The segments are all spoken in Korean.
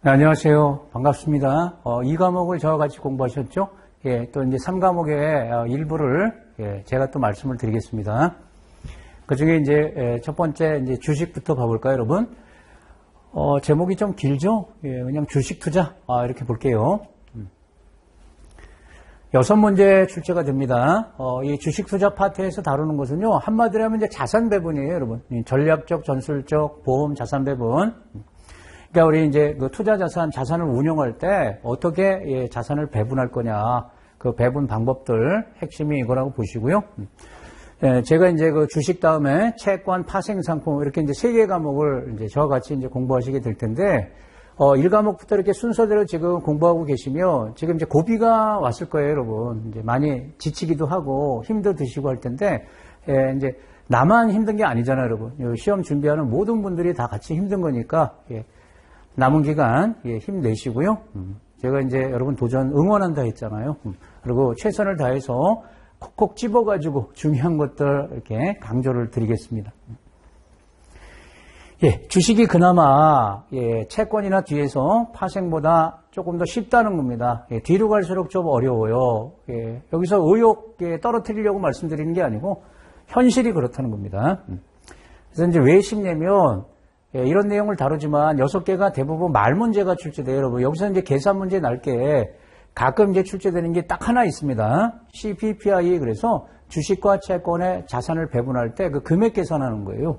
네, 안녕하세요. 반갑습니다. 이 과목을 저와 같이 공부하셨죠? 예, 또 이제 3과목의 일부를 제가 또 말씀을 드리겠습니다. 그 중에 이제 첫 번째 이제 주식부터 봐볼까요, 여러분? 제목이 좀 길죠? 예, 그냥 주식 투자. 이렇게 볼게요. 6문제 출제가 됩니다. 이 주식 투자 파트에서 다루는 것은요, 한마디로 하면 이제 자산 배분이에요, 여러분. 전략적, 전술적, 보험, 자산 배분. 그러니까 우리 이제 그 투자 자산을 운용할 때 어떻게 자산을 배분할 거냐, 그 배분 방법들 핵심이 이거라고 보시고요. 제가 이제 그 주식 다음에 채권, 파생 상품 이렇게 이제 3개 과목을 이제 저와 같이 이제 공부하시게 될 텐데, 1과목부터 이렇게 순서대로 지금 공부하고 계시면 지금 이제 고비가 왔을 거예요, 여러분. 이제 많이 지치기도 하고 힘도 드시고 할 텐데, 이제 나만 힘든 게 아니잖아요, 여러분. 시험 준비하는 모든 분들이 다 같이 힘든 거니까, 남은 기간 힘내시고요. 제가 이제 여러분 도전 응원한다 했잖아요. 그리고 최선을 다해서 콕콕 집어가지고 중요한 것들 이렇게 강조를 드리겠습니다. 주식이 그나마 채권이나 뒤에서 파생보다 조금 더 쉽다는 겁니다. 뒤로 갈수록 좀 어려워요. 여기서 의욕 떨어뜨리려고 말씀드리는 게 아니고 현실이 그렇다는 겁니다. 그래서 이제 왜 쉽냐면 이런 내용을 다루지만 6개가 대부분 말 문제가 출제돼요, 여러분. 여기서 이제 계산 문제 날 게 가끔 이제 출제되는 게 딱 하나 있습니다. CPPI. 그래서 주식과 채권의 자산을 배분할 때 그 금액 계산하는 거예요.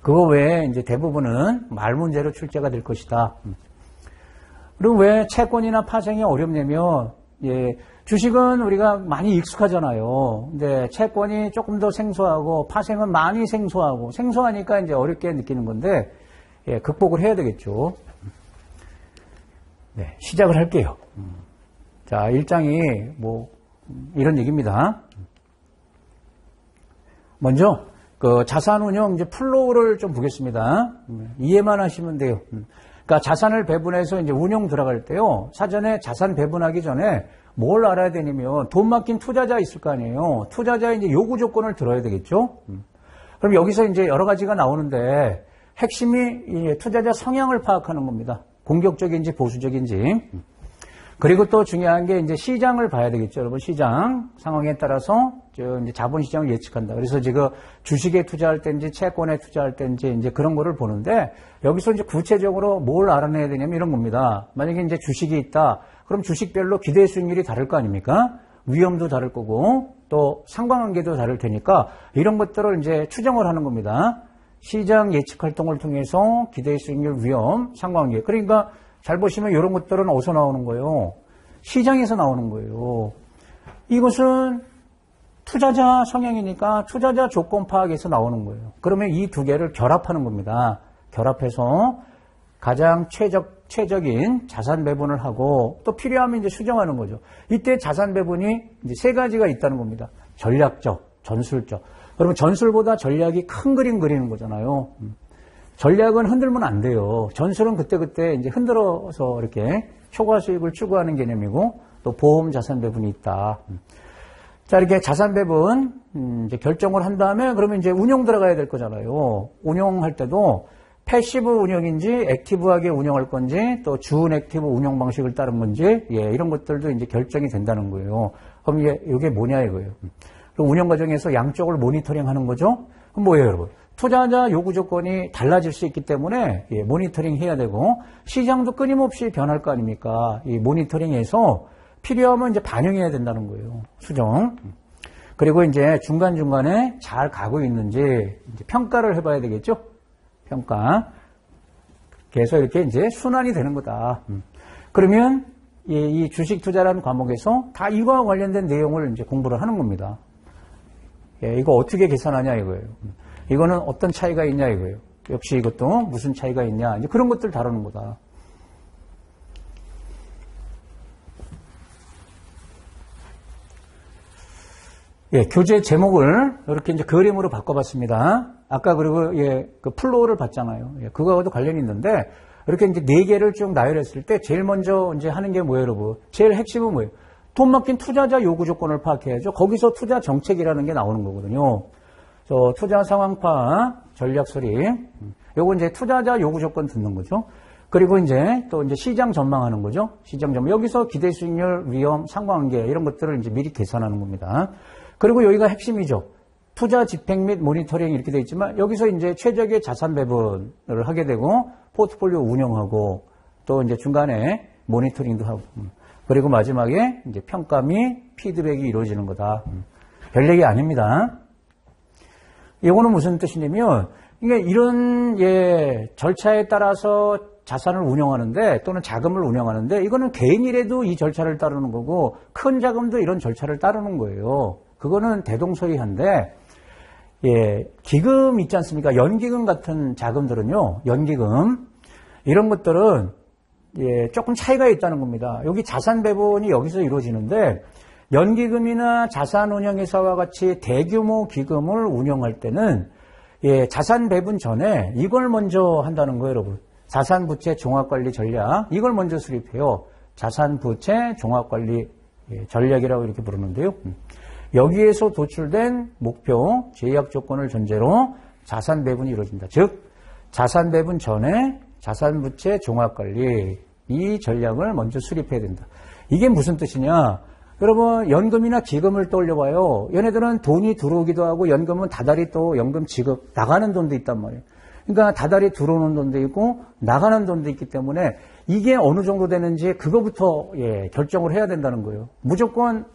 그거 외에 이제 대부분은 말 문제로 출제가 될 것이다. 그리고 왜 채권이나 파생이 어렵냐면, 주식은 우리가 많이 익숙하잖아요. 근데 채권이 조금 더 생소하고 파생은 많이 생소하고 생소하니까 이제 어렵게 느끼는 건데, 극복을 해야 되겠죠. 네, 시작을 할게요. 자, 1장이 뭐 이런 얘기입니다. 먼저 그 자산운용 이제 플로우를 좀 보겠습니다. 이해만 하시면 돼요. 그러니까 자산을 배분해서 이제 운용 들어갈 때요, 사전에 자산 배분하기 전에 뭘 알아야 되냐면 돈 맡긴 투자자 있을 거 아니에요. 투자자의 이제 요구 조건을 들어야 되겠죠. 그럼 여기서 이제 여러 가지가 나오는데 핵심이 투자자 성향을 파악하는 겁니다. 공격적인지 보수적인지. 그리고 또 중요한 게 이제 시장을 봐야 되겠죠, 여러분. 시장 상황에 따라서 이제 자본시장을 예측한다. 그래서 지금 주식에 투자할 때인지 채권에 투자할 때인지 이제 그런 거를 보는데, 여기서 이제 구체적으로 뭘 알아내야 되냐면 이런 겁니다. 만약에 이제 주식이 있다. 그럼 주식별로 기대 수익률이 다를 거 아닙니까? 위험도 다를 거고 또 상관관계도 다를 테니까 이런 것들을 이제 추정을 하는 겁니다. 시장 예측 활동을 통해서 기대 수익률, 위험, 상관관계. 그러니까 잘 보시면 이런 것들은 어디서 나오는 거예요? 시장에서 나오는 거예요. 이것은 투자자 성향이니까 투자자 조건 파악에서 나오는 거예요. 그러면 이 두 개를 결합하는 겁니다. 결합해서 가장 최적인 자산 배분을 하고 또 필요하면 이제 수정하는 거죠. 이때 자산 배분이 이제 3가지가 있다는 겁니다. 전략적, 전술적. 그러면 전술보다 전략이 큰 그림 그리는 거잖아요. 전략은 흔들면 안 돼요. 전술은 그때그때 이제 흔들어서 이렇게 초과 수익을 추구하는 개념이고 또 보험 자산 배분이 있다. 자, 이렇게 자산 배분 이제 결정을 한 다음에 그러면 이제 운용 들어가야 될 거잖아요. 운용할 때도 패시브 운영인지 액티브하게 운영할 건지 또 준 액티브 운영 방식을 따른 건지 이런 것들도 이제 결정이 된다는 거예요. 그럼 이게 뭐냐 이거예요. 그럼 운영 과정에서 양쪽을 모니터링 하는 거죠. 그럼 뭐예요, 여러분? 투자자 요구 조건이 달라질 수 있기 때문에 모니터링 해야 되고 시장도 끊임없이 변할 거 아닙니까? 이 모니터링에서 필요하면 이제 반영해야 된다는 거예요. 수정. 그리고 이제 중간중간에 잘 가고 있는지 이제 평가를 해봐야 되겠죠? 평가. 그래서 이렇게 이제 순환이 되는 거다. 그러면 이 주식 투자라는 과목에서 다 이거와 관련된 내용을 이제 공부를 하는 겁니다. 이거 어떻게 계산하냐 이거예요. 이거는 어떤 차이가 있냐 이거예요. 역시 이것도 무슨 차이가 있냐. 이제 그런 것들 다루는 거다. 교재 제목을 이렇게 이제 그림으로 바꿔봤습니다. 아까 그리고 그 플로우를 봤잖아요. 그거하고도 관련이 있는데 이렇게 이제 4개를 쭉 나열했을 때 제일 먼저 이제 하는 게 뭐예요, 여러분? 제일 핵심은 뭐예요? 돈 맡긴 투자자 요구 조건을 파악해야죠. 거기서 투자 정책이라는 게 나오는 거거든요. 투자 상황 파악, 전략 수립. 요거 이제 투자자 요구 조건 듣는 거죠. 그리고 이제 또 이제 시장 전망하는 거죠. 시장 전망. 여기서 기대 수익률, 위험, 상관관계 이런 것들을 이제 미리 계산하는 겁니다. 그리고 여기가 핵심이죠. 투자 집행 및 모니터링 이렇게 되어 있지만 여기서 이제 최적의 자산 배분을 하게 되고 포트폴리오 운영하고 또 이제 중간에 모니터링도 하고 그리고 마지막에 이제 평가 및 피드백이 이루어지는 거다. 별 얘기 아닙니다. 이거는 무슨 뜻이냐면 이게 이런 절차에 따라서 자산을 운영하는데 또는 자금을 운영하는데 이거는 개인이라도 이 절차를 따르는 거고 큰 자금도 이런 절차를 따르는 거예요. 그거는 대동소이한데 기금 있지 않습니까? 연기금 같은 자금들은요. 연기금 이런 것들은 조금 차이가 있다는 겁니다. 여기 자산 배분이 여기서 이루어지는데 연기금이나 자산운용회사와 같이 대규모 기금을 운영할 때는 자산 배분 전에 이걸 먼저 한다는 거예요, 여러분. 자산부채 종합관리 전략 이걸 먼저 수립해요. 자산부채 종합관리 전략이라고 이렇게 부르는데요. 여기에서 도출된 목표, 제약 조건을 전제로 자산 배분이 이루어진다. 즉 자산 배분 전에 자산부채 종합관리 이 전략을 먼저 수립해야 된다. 이게 무슨 뜻이냐? 여러분 연금이나 기금을 떠올려봐요. 얘네들은 돈이 들어오기도 하고 연금은 다달이 또 연금 지급 나가는 돈도 있단 말이에요. 그러니까 다달이 들어오는 돈도 있고 나가는 돈도 있기 때문에 이게 어느 정도 되는지 그거부터 결정을 해야 된다는 거예요. 무조건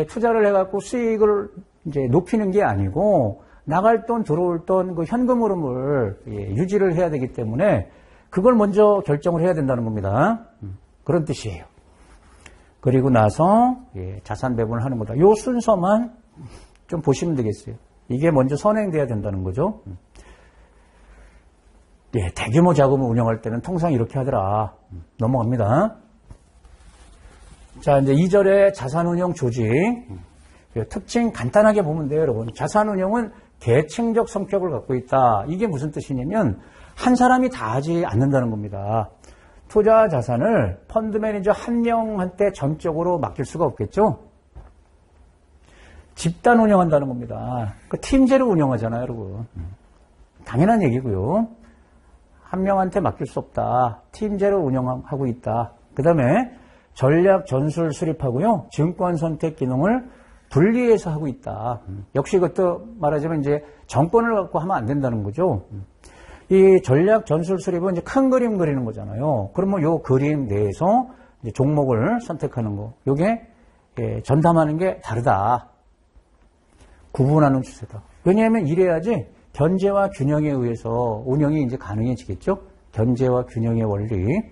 투자를 해갖고 수익을 이제 높이는 게 아니고 나갈 돈 들어올 돈 그 현금 흐름을 유지를 해야 되기 때문에 그걸 먼저 결정을 해야 된다는 겁니다. 그런 뜻이에요. 그리고 나서 자산 배분을 하는 거다. 요 순서만 좀 보시면 되겠어요. 이게 먼저 선행돼야 된다는 거죠. 대규모 자금을 운영할 때는 통상 이렇게 하더라. 넘어갑니다. 자, 이제 2절에 자산운용 조직. 특징 간단하게 보면 돼요, 여러분. 자산운용은 계층적 성격을 갖고 있다. 이게 무슨 뜻이냐면 한 사람이 다 하지 않는다는 겁니다. 투자 자산을 펀드 매니저 한 명한테 전적으로 맡길 수가 없겠죠. 집단 운영한다는 겁니다. 그 팀제로 운영하잖아요, 여러분. 당연한 얘기고요. 한 명한테 맡길 수 없다. 팀제로 운영하고 있다. 그 다음에 전략 전술 수립하고요. 증권 선택 기능을 분리해서 하고 있다. 역시 이것도 말하자면 이제 정권을 갖고 하면 안 된다는 거죠. 이 전략 전술 수립은 이제 큰 그림 그리는 거잖아요. 그러면 요 그림 내에서 이제 종목을 선택하는 거. 요게 전담하는 게 다르다. 구분하는 추세다. 왜냐하면 이래야지 견제와 균형에 의해서 운영이 이제 가능해지겠죠. 견제와 균형의 원리.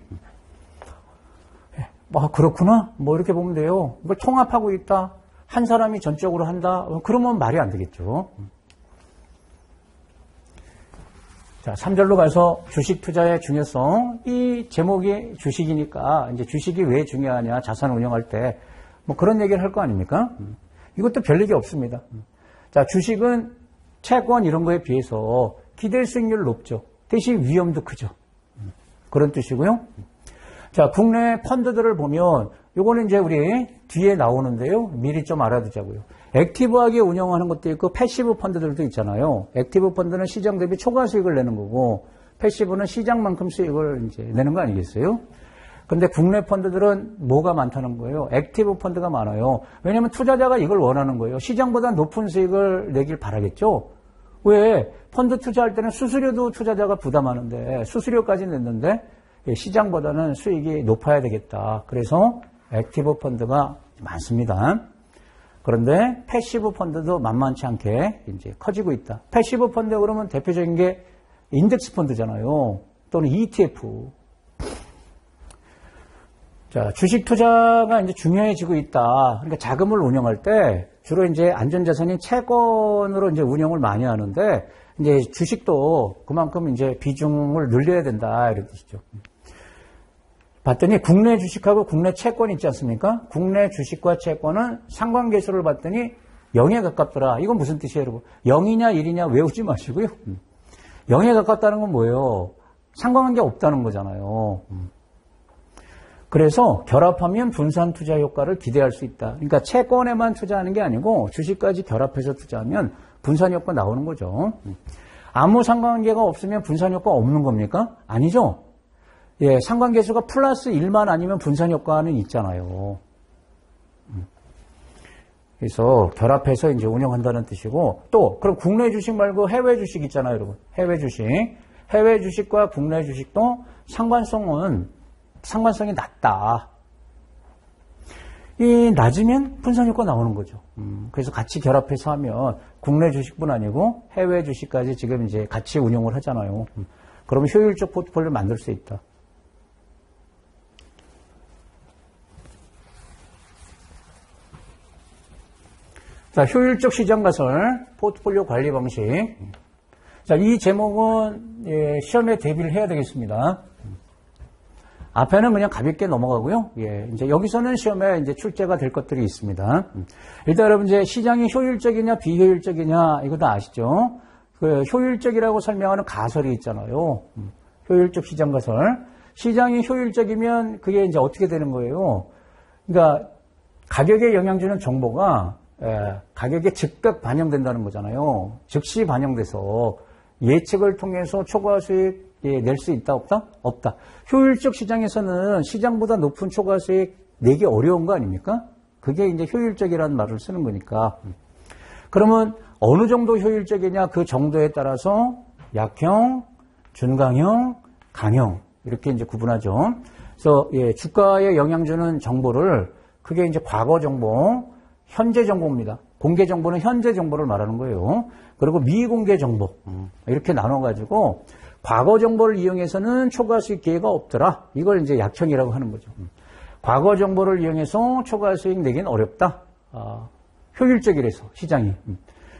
그렇구나. 뭐 이렇게 보면 돼요. 이걸 통합하고 있다. 한 사람이 전적으로 한다. 그러면 말이 안 되겠죠. 자, 3절로 가서 주식 투자의 중요성. 이 제목이 주식이니까 이제 주식이 왜 중요하냐. 자산 운영할 때 뭐 그런 얘기를 할 거 아닙니까? 이것도 별 얘기 없습니다. 자, 주식은 채권 이런 거에 비해서 기대 수익률 높죠. 대신 위험도 크죠. 그런 뜻이고요. 자, 국내 펀드들을 보면 요거는 이제 우리 뒤에 나오는데요. 미리 좀 알아두자고요. 액티브하게 운영하는 것도 있고 패시브 펀드들도 있잖아요. 액티브 펀드는 시장 대비 초과 수익을 내는 거고 패시브는 시장만큼 수익을 이제 내는 거 아니겠어요? 근데 국내 펀드들은 뭐가 많다는 거예요? 액티브 펀드가 많아요. 왜냐하면 투자자가 이걸 원하는 거예요. 시장보다 높은 수익을 내길 바라겠죠? 왜? 펀드 투자할 때는 수수료도 투자자가 부담하는데 수수료까지 냈는데 시장보다는 수익이 높아야 되겠다. 그래서 액티브 펀드가 많습니다. 그런데 패시브 펀드도 만만치 않게 이제 커지고 있다. 패시브 펀드 그러면 대표적인 게 인덱스 펀드잖아요. 또는 ETF. 자, 주식 투자가 이제 중요해지고 있다. 그러니까 자금을 운영할 때 주로 이제 안전자산인 채권으로 이제 운영을 많이 하는데 이제 주식도 그만큼 이제 비중을 늘려야 된다. 이런 뜻이죠. 봤더니 국내 주식하고 국내 채권 있지 않습니까? 국내 주식과 채권은 상관계수를 봤더니 0에 가깝더라. 이건 무슨 뜻이에요, 여러분? 0이냐 1이냐 외우지 마시고요. 0에 가깝다는 건 뭐예요? 상관관계 없다는 거잖아요. 그래서 결합하면 분산 투자 효과를 기대할 수 있다. 그러니까 채권에만 투자하는 게 아니고 주식까지 결합해서 투자하면 분산 효과 나오는 거죠. 아무 상관관계가 없으면 분산 효과 없는 겁니까? 아니죠. 예, 상관계수가 플러스 1만 아니면 분산 효과는 있잖아요. 그래서 결합해서 이제 운영한다는 뜻이고, 또 그럼 국내 주식 말고 해외 주식 있잖아요, 여러분. 해외 주식. 해외 주식과 국내 주식도 상관성이 낮다. 이 낮으면 분산 효과 나오는 거죠. 그래서 같이 결합해서 하면 국내 주식뿐 아니고 해외 주식까지 지금 이제 같이 운용을 하잖아요. 그러면 효율적 포트폴리오를 만들 수 있다. 자, 효율적 시장 가설, 포트폴리오 관리 방식. 자, 이 제목은 예, 시험에 대비를 해야 되겠습니다. 앞에는 그냥 가볍게 넘어가고요. 예, 이제 여기서는 시험에 이제 출제가 될 것들이 있습니다. 일단 여러분 이제 시장이 효율적이냐 비효율적이냐 이거 다 아시죠? 그 효율적이라고 설명하는 가설이 있잖아요. 효율적 시장 가설. 시장이 효율적이면 그게 이제 어떻게 되는 거예요? 그러니까 가격에 영향 주는 정보가 가격에 즉각 반영된다는 거잖아요. 즉시 반영돼서 예측을 통해서 초과 수익 낼 수 있다 없다? 없다. 효율적 시장에서는 시장보다 높은 초과 수익 내기 어려운 거 아닙니까? 그게 이제 효율적이라는 말을 쓰는 거니까. 그러면 어느 정도 효율적이냐 그 정도에 따라서 약형, 준강형, 강형 이렇게 이제 구분하죠. 그래서 예, 주가에 영향 주는 정보를 그게 이제 과거 정보, 현재 정보입니다. 공개 정보는 현재 정보를 말하는 거예요. 그리고 미공개 정보 이렇게 나눠가지고 과거 정보를 이용해서는 초과 수익 기회가 없더라. 이걸 이제 약형이라고 하는 거죠. 과거 정보를 이용해서 초과 수익 내기는 어렵다. 효율적이라서 시장이.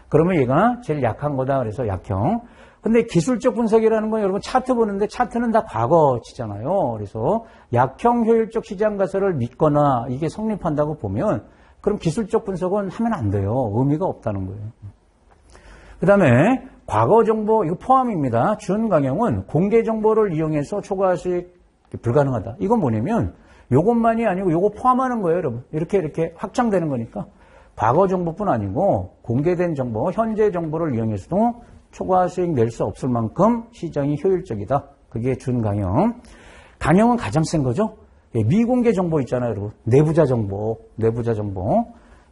그러면 얘가 제일 약한 거다. 그래서 약형. 근데 기술적 분석이라는 건 여러분 차트 보는데 차트는 다 과거치잖아요. 그래서 약형 효율적 시장 가설을 믿거나 이게 성립한다고 보면 그럼 기술적 분석은 하면 안 돼요. 의미가 없다는 거예요. 그 다음에 과거 정보 이거 포함입니다. 준강형은 공개 정보를 이용해서 초과 수익 불가능하다. 이건 뭐냐면 요것만이 아니고 요거 포함하는 거예요, 여러분. 이렇게 확장되는 거니까 과거 정보뿐 아니고 공개된 정보, 현재 정보를 이용해서도 초과 수익 낼 수 없을 만큼 시장이 효율적이다. 그게 준강형. 강형은 가장 센 거죠. 미공개 정보 있잖아요, 여러분. 내부자 정보.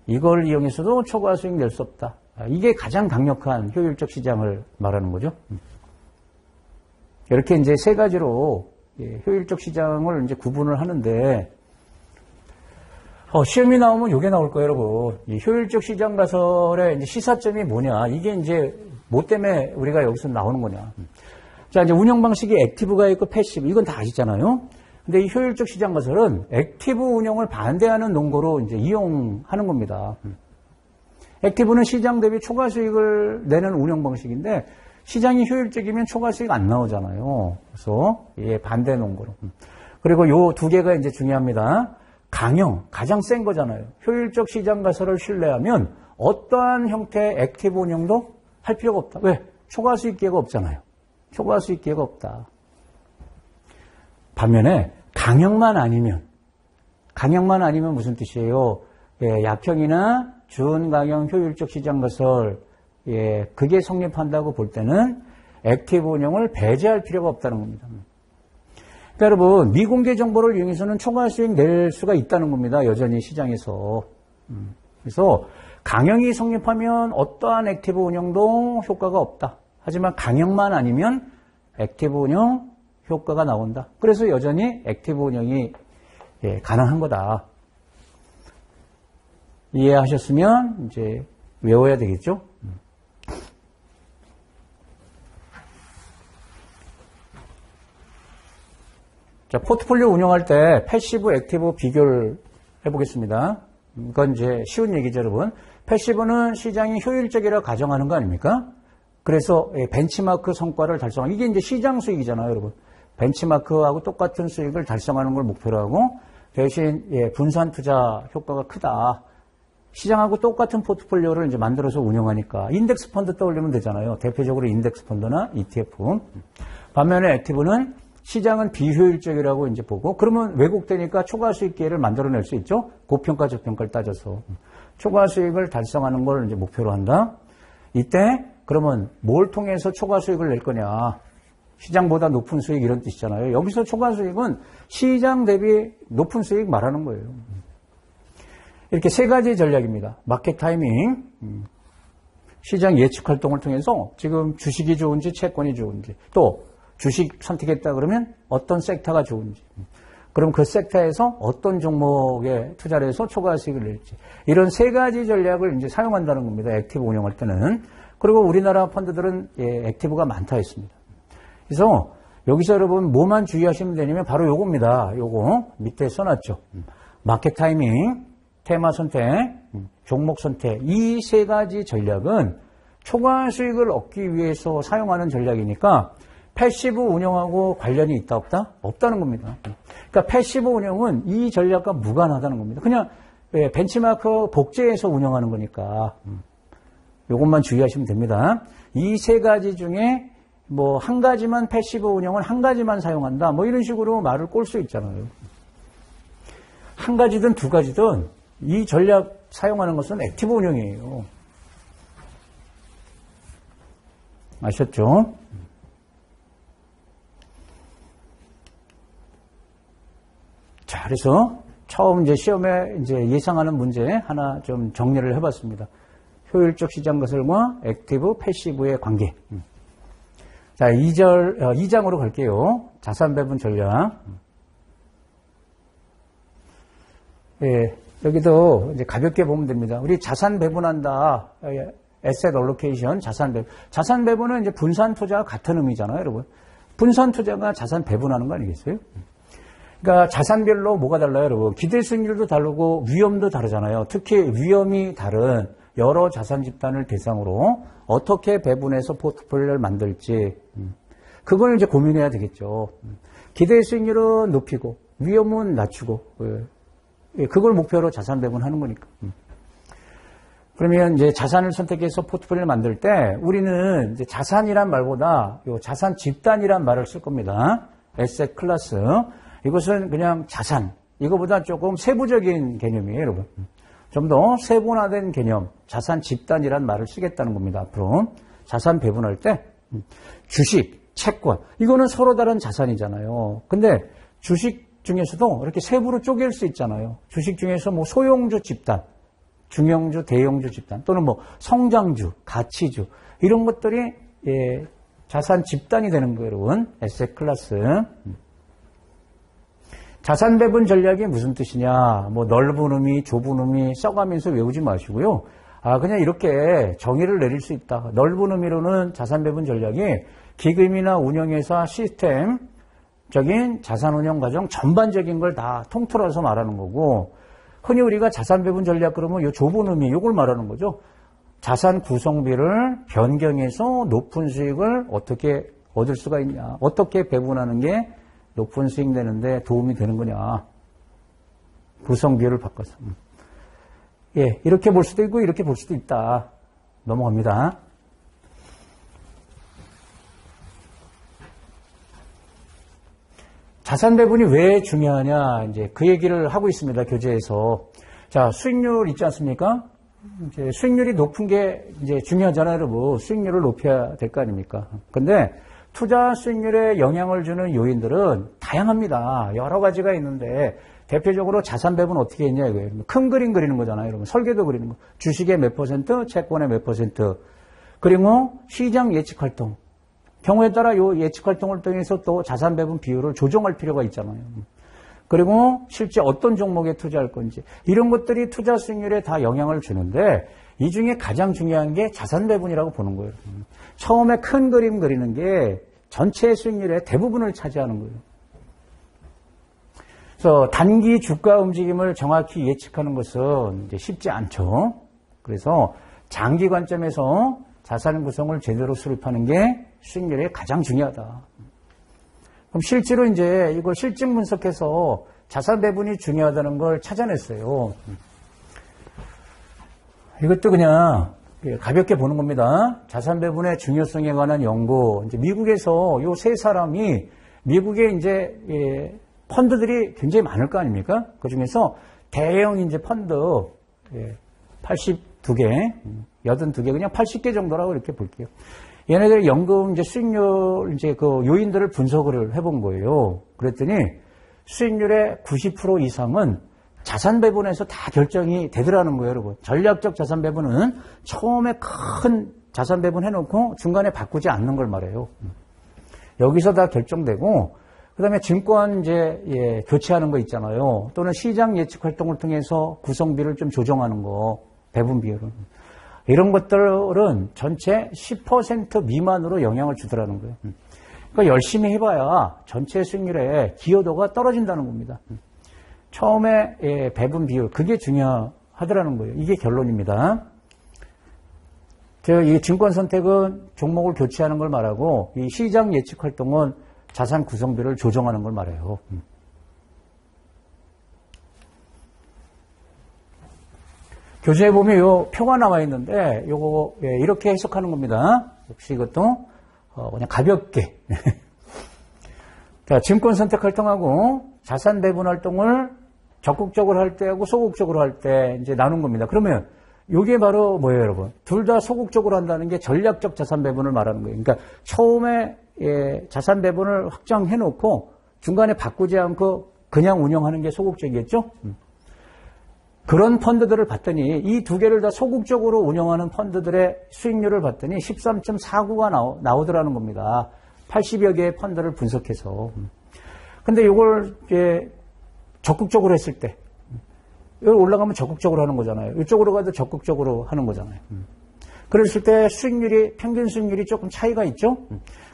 이걸 이용해서도 초과 수익 낼 수 없다. 이게 가장 강력한 효율적 시장을 말하는 거죠. 이렇게 이제 세 가지로 효율적 시장을 이제 구분을 하는데, 시험이 나오면 이게 나올 거예요, 여러분. 이 효율적 시장 가설의 이제 시사점이 뭐냐. 이게 이제 뭐 때문에 우리가 여기서 나오는 거냐. 자, 이제 운영 방식이 액티브가 있고 패시브. 이건 다 아시잖아요. 근데 이 효율적 시장 가설은 액티브 운영을 반대하는 논거로 이제 이용하는 겁니다. 액티브는 시장 대비 초과 수익을 내는 운영 방식인데 시장이 효율적이면 초과 수익 안 나오잖아요. 그래서 반대 논거로. 그리고 요 두 개가 이제 중요합니다. 강형, 가장 센 거잖아요. 효율적 시장 가설을 신뢰하면 어떠한 형태의 액티브 운영도 할 필요가 없다. 왜? 초과 수익 기회가 없잖아요. 초과 수익 기회가 없다. 반면에 강형만 아니면 무슨 뜻이에요? 약형이나 준강형 효율적 시장 가설, 그게 성립한다고 볼 때는 액티브 운영을 배제할 필요가 없다는 겁니다. 그러니까 여러분, 미공개 정보를 이용해서는 초과 수익 낼 수가 있다는 겁니다. 여전히 시장에서. 그래서 강형이 성립하면 어떠한 액티브 운영도 효과가 없다. 하지만 강형만 아니면 액티브 운영 효과가 나온다. 그래서 여전히 액티브 운영이 가능한 거다. 이해하셨으면 이제 외워야 되겠죠? 자, 포트폴리오 운영할 때 패시브, 액티브 비교를 해보겠습니다. 이건 이제 쉬운 얘기죠, 여러분. 패시브는 시장이 효율적이라 가정하는 거 아닙니까? 그래서 벤치마크 성과를 달성하는, 이게 이제 시장 수익이잖아요, 여러분. 벤치마크하고 똑같은 수익을 달성하는 걸 목표로 하고 대신 분산 투자 효과가 크다. 시장하고 똑같은 포트폴리오를 이제 만들어서 운영하니까 인덱스 펀드 떠올리면 되잖아요. 대표적으로 인덱스 펀드나 ETF. 반면에 액티브는 시장은 비효율적이라고 이제 보고 그러면 왜곡되니까 초과 수익 기회를 만들어낼 수 있죠. 고평가 저평가를 따져서 초과 수익을 달성하는 걸 이제 목표로 한다. 이때 그러면 뭘 통해서 초과 수익을 낼 거냐? 시장보다 높은 수익 이런 뜻이잖아요. 여기서 초과 수익은 시장 대비 높은 수익 말하는 거예요. 이렇게 세 가지 전략입니다. 마켓 타이밍, 시장 예측 활동을 통해서 지금 주식이 좋은지 채권이 좋은지, 또 주식 선택했다 그러면 어떤 섹터가 좋은지, 그럼 그 섹터에서 어떤 종목에 투자를 해서 초과 수익을 낼지, 이런 세 가지 전략을 이제 사용한다는 겁니다. 액티브 운영할 때는. 그리고 우리나라 펀드들은 액티브가 많다 했습니다. 그래서 여기서 여러분 뭐만 주의하시면 되냐면 바로 요겁니다. 요거 밑에 써놨죠. 마켓 타이밍, 테마 선택, 종목 선택, 이 세 가지 전략은 초과 수익을 얻기 위해서 사용하는 전략이니까 패시브 운영하고 관련이 있다 없다? 없다는 겁니다. 그러니까 패시브 운영은 이 전략과 무관하다는 겁니다. 그냥 벤치마크 복제해서 운영하는 거니까 이것만 주의하시면 됩니다. 이 세 가지 중에 뭐 한 가지만 패시브 운영은 한 가지만 사용한다. 뭐 이런 식으로 말을 꼴 수 있잖아요. 한 가지든 두 가지든 이 전략 사용하는 것은 액티브 운영이에요. 아셨죠? 자, 그래서 처음 이제 시험에 이제 예상하는 문제 하나 좀 정리를 해봤습니다. 효율적 시장 가설과 액티브, 패시브의 관계. 자, 2장으로 갈게요. 자산 배분 전략. 예, 여기도 이제 가볍게 보면 됩니다. 우리 자산 배분한다. 에셋 얼로케이션, 자산 배분. 자산 배분은 이제 분산 투자와 같은 의미잖아요, 여러분. 분산 투자가 자산 배분하는 거 아니겠어요? 그러니까 자산별로 뭐가 달라요, 여러분? 기대 수익률도 다르고 위험도 다르잖아요. 특히 위험이 다른 여러 자산 집단을 대상으로 어떻게 배분해서 포트폴리오를 만들지, 그걸 이제 고민해야 되겠죠. 기대 수익률은 높이고 위험은 낮추고, 그걸 목표로 자산 배분하는 거니까. 그러면 이제 자산을 선택해서 포트폴리오를 만들 때 우리는 이제 자산이란 말보다 요 자산 집단이란 말을 쓸 겁니다. 에셋 클래스. 이것은 그냥 자산. 이거보다 조금 세부적인 개념이에요, 여러분. 좀 더 세분화된 개념, 자산 집단이란 말을 쓰겠다는 겁니다, 앞으로. 자산 배분할 때 주식, 채권, 이거는 서로 다른 자산이잖아요. 근데 주식 중에서도 이렇게 세부로 쪼갤 수 있잖아요. 주식 중에서 뭐 소형주 집단, 중형주, 대형주 집단, 또는 뭐 성장주, 가치주, 이런 것들이 자산 집단이 되는 거예요, 여러분. 에셋 클래스. 자산 배분 전략이 무슨 뜻이냐? 뭐 넓은 의미, 좁은 의미 써가면서 외우지 마시고요. 그냥 이렇게 정의를 내릴 수 있다. 넓은 의미로는 자산 배분 전략이 기금이나 운영회사 시스템적인 자산 운영 과정 전반적인 걸 다 통틀어서 말하는 거고, 흔히 우리가 자산 배분 전략 그러면 이 좁은 의미, 이걸 말하는 거죠. 자산 구성비를 변경해서 높은 수익을 어떻게 얻을 수가 있냐? 어떻게 배분하는 게 높은 수익 내는데 도움이 되는 거냐. 구성 비율을 바꿔서. 예, 이렇게 볼 수도 있고 이렇게 볼 수도 있다. 넘어갑니다. 자산 배분이 왜 중요하냐, 이제 그 얘기를 하고 있습니다, 교재에서. 자, 수익률 있지 않습니까? 이제 수익률이 높은 게 이제 중요하잖아요, 여러분. 수익률을 높여야 될 거 아닙니까? 근데 투자 수익률에 영향을 주는 요인들은 다양합니다. 여러 가지가 있는데 대표적으로 자산 배분 어떻게 했냐 이거예요. 큰 그림 그리는 거잖아요, 여러분. 설계도 그리는 거. 주식의 몇 %, 채권의 몇 %. 그리고 시장 예측 활동. 경우에 따라 요 예측 활동을 통해서 또 자산 배분 비율을 조정할 필요가 있잖아요. 그리고 실제 어떤 종목에 투자할 건지. 이런 것들이 투자 수익률에 다 영향을 주는데 이 중에 가장 중요한 게 자산 배분이라고 보는 거예요. 처음에 큰 그림 그리는 게 전체 수익률의 대부분을 차지하는 거예요. 그래서 단기 주가 움직임을 정확히 예측하는 것은 이제 쉽지 않죠. 그래서 장기 관점에서 자산 구성을 제대로 수립하는 게 수익률에 가장 중요하다. 그럼 실제로 이제 이걸 실증 분석해서 자산 배분이 중요하다는 걸 찾아냈어요. 이것도 그냥 가볍게 보는 겁니다. 자산 배분의 중요성에 관한 연구. 이제 미국에서 요 세 사람이 미국에 이제 펀드들이 굉장히 많을 거 아닙니까? 그 중에서 대형 이제 펀드 82개, 82개, 그냥 80개 정도라고 이렇게 볼게요. 얘네들이 연금 이제 수익률 이제 그 요인들을 분석을 해본 거예요. 그랬더니 수익률의 90% 이상은 자산 배분에서 다 결정이 되더라는 거예요, 여러분. 전략적 자산 배분은 처음에 큰 자산 배분 해놓고 중간에 바꾸지 않는 걸 말해요. 여기서 다 결정되고, 그 다음에 증권 이제, 교체하는 거 있잖아요. 또는 시장 예측 활동을 통해서 구성비를 좀 조정하는 거, 배분 비율은. 이런 것들은 전체 10% 미만으로 영향을 주더라는 거예요. 그러니까 열심히 해봐야 전체 수익률의 기여도가 떨어진다는 겁니다. 처음에 배분 비율, 그게 중요하더라는 거예요. 이게 결론입니다. 이 증권 선택은 종목을 교체하는 걸 말하고, 이 시장 예측 활동은 자산 구성비를 조정하는 걸 말해요. 교재에 보면 요 표가 나와 있는데, 요거 이렇게 해석하는 겁니다. 역시 이것도 그냥 가볍게. 자, 증권 선택 활동하고 자산 배분 활동을 적극적으로 할 때하고 소극적으로 할 때 이제 나눈 겁니다. 그러면 이게 바로 뭐예요, 여러분? 둘 다 소극적으로 한다는 게 전략적 자산 배분을 말하는 거예요. 그러니까 처음에 자산 배분을 확정해 놓고 중간에 바꾸지 않고 그냥 운영하는 게 소극적이겠죠? 그런 펀드들을 봤더니 이 두 개를 다 소극적으로 운영하는 펀드들의 수익률을 봤더니 13.49가 나오더라는 겁니다. 80여 개의 펀드를 분석해서. 근데 이걸 이제 적극적으로 했을 때, 여기 올라가면 적극적으로 하는 거잖아요. 이쪽으로 가도 적극적으로 하는 거잖아요. 그랬을 때 수익률이, 평균 수익률이 조금 차이가 있죠?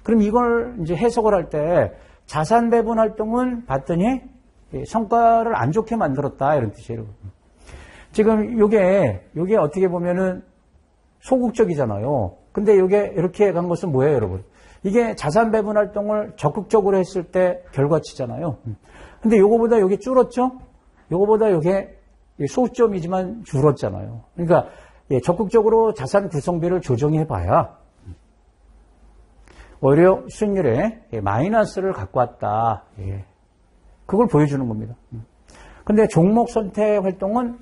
그럼 이걸 이제 해석을 할 때 자산 배분 활동은 봤더니 성과를 안 좋게 만들었다, 이런 뜻이에요. 지금 요게 어떻게 보면은 소극적이잖아요. 근데 요게 이렇게 간 것은 뭐예요, 여러분? 이게 자산 배분 활동을 적극적으로 했을 때 결과치잖아요. 근데 요거보다 요게 줄었죠? 요거보다 요게 소점이지만 줄었잖아요. 그러니까 적극적으로 자산 구성비를 조정해 봐야 오히려 수익률에 마이너스를 갖고 왔다. 그걸 보여주는 겁니다. 근데 종목 선택 활동은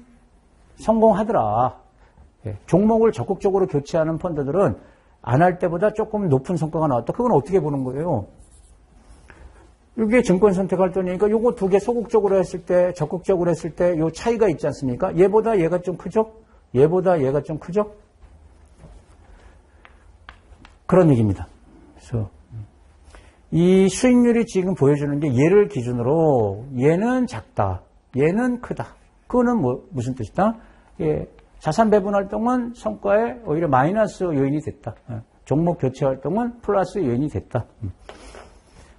성공하더라. 종목을 적극적으로 교체하는 펀드들은 안 할 때보다 조금 높은 성과가 나왔다. 그건 어떻게 보는 거예요? 이게 증권 선택 활동이니까 요거 두 개 소극적으로 했을 때, 적극적으로 했을 때 요 차이가 있지 않습니까? 얘보다 얘가 좀 크죠? 얘보다 얘가 좀 크죠? 그런 얘기입니다. 그래서 이 수익률이 지금 보여주는 게 얘를 기준으로 얘는 작다, 얘는 크다. 그거는 무슨 뜻이다? 자산 배분 활동은 성과에 오히려 마이너스 요인이 됐다. 종목 교체 활동은 플러스 요인이 됐다.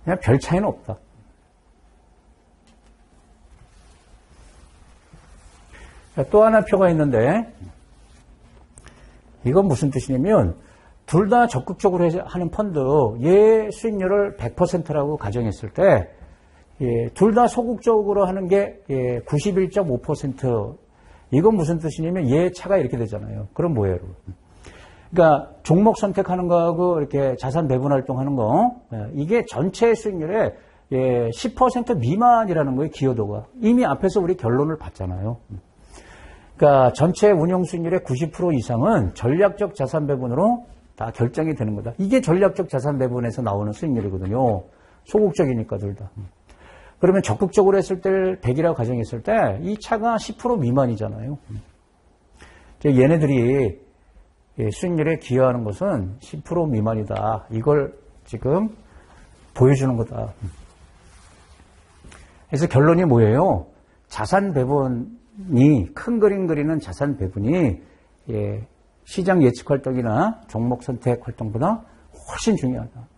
그냥 별 차이는 없다. 또 하나 표가 있는데, 이건 무슨 뜻이냐면, 둘 다 적극적으로 하는 펀드, 얘 수익률을 100%라고 가정했을 때, 둘 다 소극적으로 하는 게 91.5%. 이건 무슨 뜻이냐면 얘 차가 이렇게 되잖아요. 그럼 뭐예요, 여러분? 그러니까 종목 선택하는 거하고 이렇게 자산 배분 활동하는 거, 이게 전체 수익률의 10% 미만이라는 거예요, 기여도가. 이미 앞에서 우리 결론을 봤잖아요. 그러니까 전체 운용 수익률의 90% 이상은 전략적 자산 배분으로 다 결정이 되는 거다. 이게 전략적 자산 배분에서 나오는 수익률이거든요. 소극적이니까 둘 다. 그러면 적극적으로 했을 때 100이라고 가정했을 때 이 차가 10% 미만이잖아요. 얘네들이 수익률에 기여하는 것은 10% 미만이다. 이걸 지금 보여주는 거다. 그래서 결론이 뭐예요? 자산 배분이, 큰 그림 그리는 자산 배분이 시장 예측 활동이나 종목 선택 활동보다 훨씬 중요하다.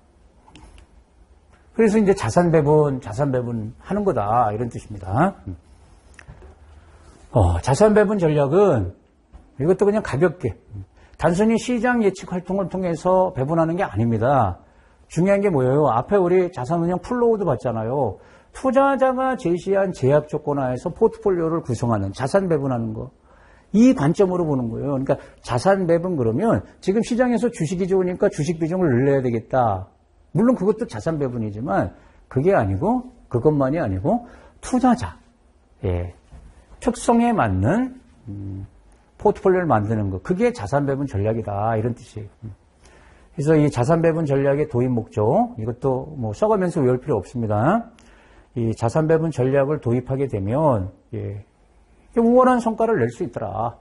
그래서 이제 자산 배분 하는 거다. 이런 뜻입니다. 자산 배분 전략은 이것도 그냥 가볍게, 단순히 시장 예측 활동을 통해서 배분하는 게 아닙니다. 중요한 게 뭐예요? 앞에 우리 자산운용 플로우도 봤잖아요. 투자자가 제시한 제약 조건 하에서 포트폴리오를 구성하는, 자산 배분하는 거. 이 관점으로 보는 거예요. 그러니까 자산 배분 그러면 지금 시장에서 주식이 좋으니까 주식 비중을 늘려야 되겠다. 물론 그것도 자산 배분이지만 그게 아니고, 그것만이 아니고 투자자 특성에 맞는 포트폴리오를 만드는 거, 그게 자산 배분 전략이다. 이런 뜻이에요. 그래서 이 자산 배분 전략의 도입 목적, 이것도 뭐 써가면서 외울 필요 없습니다. 이 자산 배분 전략을 도입하게 되면, 우월한 성과를 낼 수 있더라.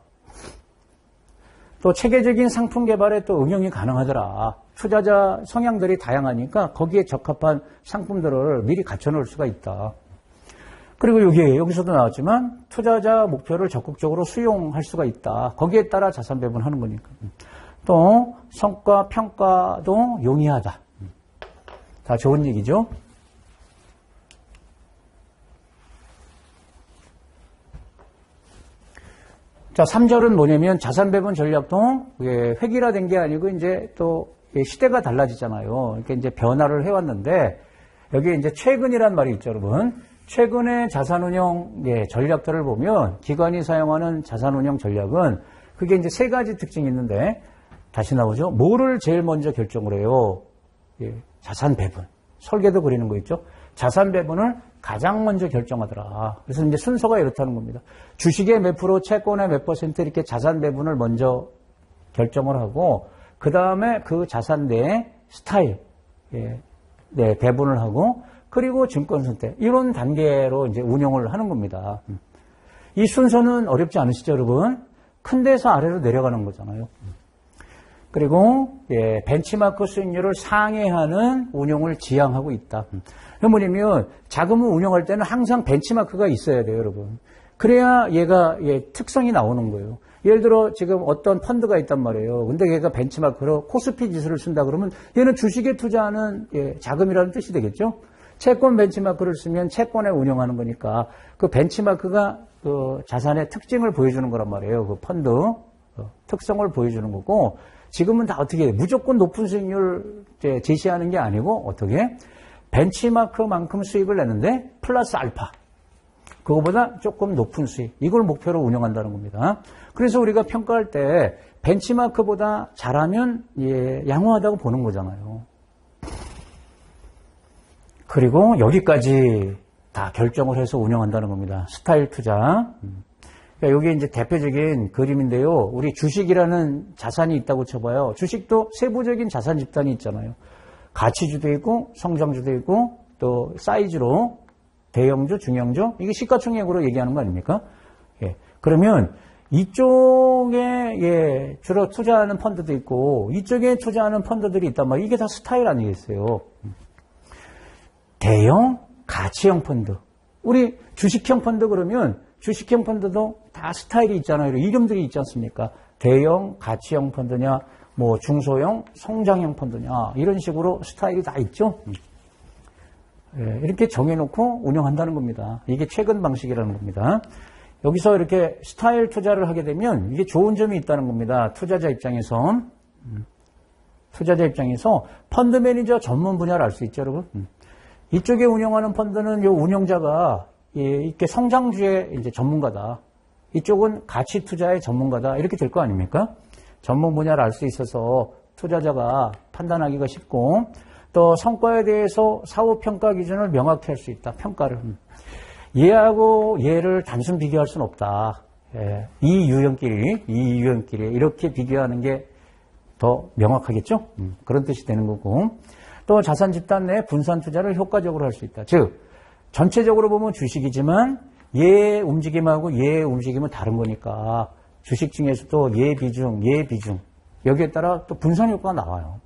또 체계적인 상품 개발에 또 응용이 가능하더라. 투자자 성향들이 다양하니까 거기에 적합한 상품들을 미리 갖춰놓을 수가 있다. 그리고 여기서도 나왔지만 투자자 목표를 적극적으로 수용할 수가 있다. 거기에 따라 자산 배분하는 거니까. 또 성과 평가도 용이하다. 다 좋은 얘기죠. 자, 3절은 뭐냐면 자산 배분 전략도 획일화된 게 아니고 이제 또 시대가 달라지잖아요. 이렇게 이제 변화를 해왔는데 여기에 이제 최근이란 말이 있죠, 여러분. 최근의 자산운용 전략들을 보면 기관이 사용하는 자산운용 전략은 그게 이제 세 가지 특징이 있는데 다시 나오죠. 뭐를 제일 먼저 결정을 해요? 자산 배분. 설계도 그리는 거 있죠. 자산 배분을 가장 먼저 결정하더라. 그래서 이제 순서가 이렇다는 겁니다. 주식의 몇 프로, 채권의 몇 퍼센트 이렇게 자산 배분을 먼저 결정을 하고 그 다음에 그 자산 내 스타일, 배분을 하고 그리고 증권 선택 이런 단계로 이제 운용을 하는 겁니다. 이 순서는 어렵지 않으시죠, 여러분? 큰 데서 아래로 내려가는 거잖아요. 그리고 벤치마크 수익률을 상회하는 운용을 지향하고 있다. 그게 뭐냐면 자금을 운용할 때는 항상 벤치마크가 있어야 돼요, 여러분. 그래야 얘가 특성이 나오는 거예요. 예를 들어 지금 어떤 펀드가 있단 말이에요. 근데 얘가 벤치마크로 코스피 지수를 쓴다 그러면 얘는 주식에 투자하는 자금이라는 뜻이 되겠죠. 채권 벤치마크를 쓰면 채권에 운용하는 거니까 그 벤치마크가 그 자산의 특징을 보여주는 거란 말이에요. 그 펀드 특성을 보여주는 거고 지금은 다 어떻게 무조건 높은 수익률 제시하는 게 아니고 어떻게 벤치마크만큼 수익을 내는데 플러스 알파 그거보다 조금 높은 수익 이걸 목표로 운영한다는 겁니다. 그래서 우리가 평가할 때 벤치마크보다 잘하면 양호하다고 보는 거잖아요. 그리고 여기까지 다 결정을 해서 운영한다는 겁니다. 스타일 투자. 그러니까 이게 이제 대표적인 그림인데요. 우리 주식이라는 자산이 있다고 쳐봐요. 주식도 세부적인 자산 집단이 있잖아요. 가치주도 있고 성장주도 있고 또 사이즈로 대형주, 중형주 이게 시가총액으로 얘기하는 거 아닙니까? 그러면 이쪽에 주로 투자하는 펀드도 있고 이쪽에 투자하는 펀드들이 있단 말이에요. 이게 다 스타일 아니겠어요? 대형 가치형 펀드. 우리 주식형 펀드 그러면 주식형 펀드도 다 스타일이 있잖아요. 이름들이 있지 않습니까? 대형 가치형 펀드냐, 뭐 중소형 성장형 펀드냐 이런 식으로 스타일이 다 있죠. 이렇게 정해놓고 운영한다는 겁니다. 이게 최근 방식이라는 겁니다. 여기서 이렇게 스타일 투자를 하게 되면 이게 좋은 점이 있다는 겁니다. 투자자 입장에서 펀드 매니저 전문 분야를 알 수 있죠, 여러분. 이쪽에 운영하는 펀드는 이 운영자가 이렇게 성장주의 이제 전문가다. 이쪽은 가치 투자의 전문가다. 이렇게 될 거 아닙니까? 전문 분야를 알 수 있어서 투자자가 판단하기가 쉽고 또 성과에 대해서 사후 평가 기준을 명확히 할 수 있다. 평가를. 얘하고 얘를 단순 비교할 수는 없다. 이 유형끼리 이렇게 비교하는 게 더 명확하겠죠? 그런 뜻이 되는 거고. 또 자산 집단 내 분산 투자를 효과적으로 할 수 있다. 즉 전체적으로 보면 주식이지만 얘 움직임하고 얘 움직임은 다른 거니까 주식 중에서도 얘 비중 여기에 따라 또 분산 효과가 나와요.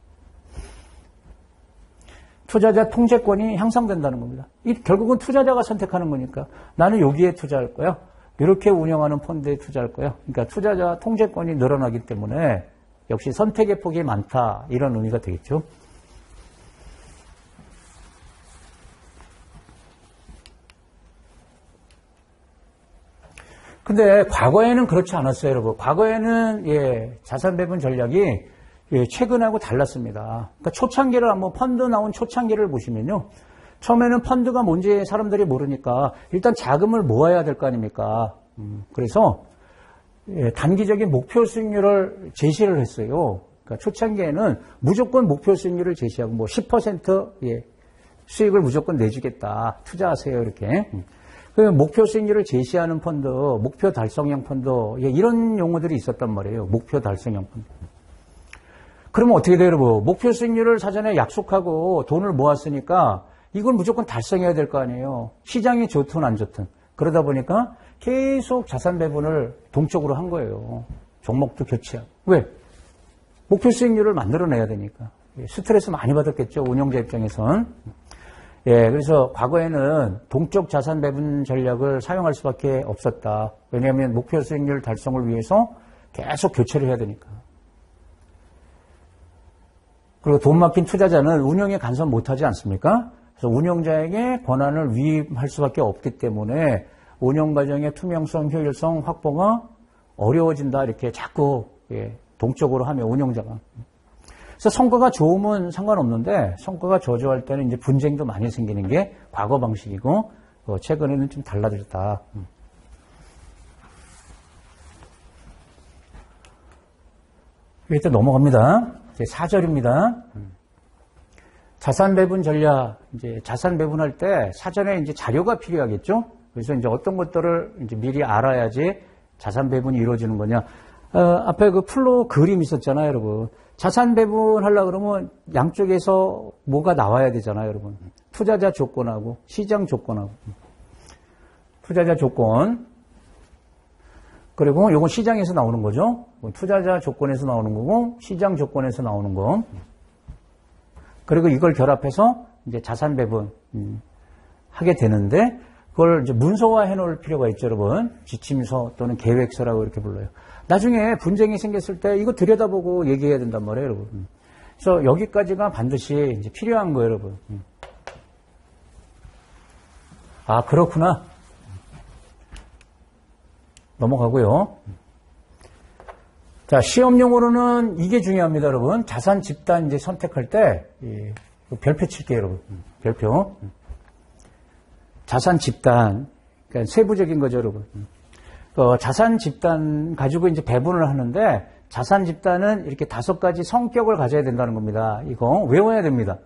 투자자 통제권이 향상된다는 겁니다. 결국은 투자자가 선택하는 거니까 나는 여기에 투자할 거야. 이렇게 운영하는 펀드에 투자할 거야. 그러니까 투자자 통제권이 늘어나기 때문에 역시 선택의 폭이 많다. 이런 의미가 되겠죠. 근데 과거에는 그렇지 않았어요, 여러분. 과거에는 자산 배분 전략이 최근하고 달랐습니다. 그러니까 초창기를 한번 펀드 나온 초창기를 보시면요. 처음에는 펀드가 뭔지 사람들이 모르니까 일단 자금을 모아야 될 거 아닙니까? 그래서 단기적인 목표 수익률을 제시를 했어요. 그러니까 초창기에는 무조건 목표 수익률을 제시하고 뭐 10% 수익을 무조건 내주겠다. 투자하세요, 이렇게. 그 목표 수익률을 제시하는 펀드, 목표 달성형 펀드 이런 용어들이 있었단 말이에요. 목표 달성형 펀드. 그러면 어떻게 돼요, 여러분? 목표 수익률을 사전에 약속하고 돈을 모았으니까 이걸 무조건 달성해야 될 거 아니에요. 시장이 좋든 안 좋든. 그러다 보니까 계속 자산 배분을 동적으로 한 거예요. 종목도 교체하고. 왜? 목표 수익률을 만들어내야 되니까. 스트레스 많이 받았겠죠, 운영자 입장에선. 예, 그래서 과거에는 동적 자산 배분 전략을 사용할 수밖에 없었다. 왜냐하면 목표 수익률 달성을 위해서 계속 교체를 해야 되니까. 그리고 돈 맡긴 투자자는 운영에 간섭 못하지 않습니까? 그래서 운영자에게 권한을 위임할 수밖에 없기 때문에 운영 과정의 투명성, 효율성 확보가 어려워진다. 이렇게 자꾸 동적으로 하면 운영자가. 그래서 성과가 좋으면 상관없는데 성과가 저조할 때는 이제 분쟁도 많이 생기는 게 과거 방식이고 최근에는 좀 달라졌다. 일단 넘어갑니다. 이제 4절입니다. 자산 배분 전략, 이제 자산 배분할 때 사전에 이제 자료가 필요하겠죠? 그래서 이제 어떤 것들을 이제 미리 알아야지 자산 배분이 이루어지는 거냐. 앞에 그 플로우 그림 있었잖아요, 여러분. 자산 배분하려고 그러면 양쪽에서 뭐가 나와야 되잖아요, 여러분. 투자자 조건하고 시장 조건하고. 투자자 조건. 그리고 이건 시장에서 나오는 거죠. 투자자 조건에서 나오는 거고 시장 조건에서 나오는 거. 그리고 이걸 결합해서 이제 자산 배분 하게 되는데 그걸 이제 문서화해 놓을 필요가 있죠, 여러분. 지침서 또는 계획서라고 이렇게 불러요. 나중에 분쟁이 생겼을 때 이거 들여다보고 얘기해야 된단 말이에요, 여러분. 그래서 여기까지가 반드시 이제 필요한 거예요, 여러분. 아, 그렇구나. 넘어가고요. 자, 시험용으로는 이게 중요합니다, 여러분. 자산 집단 이제 선택할 때 별표 칠게요, 여러분. 별표. 자산 집단. 그러니까 세부적인 거죠, 여러분. 자산 집단 가지고 이제 배분을 하는데 자산 집단은 이렇게 5가지 성격을 가져야 된다는 겁니다. 이거 외워야 됩니다.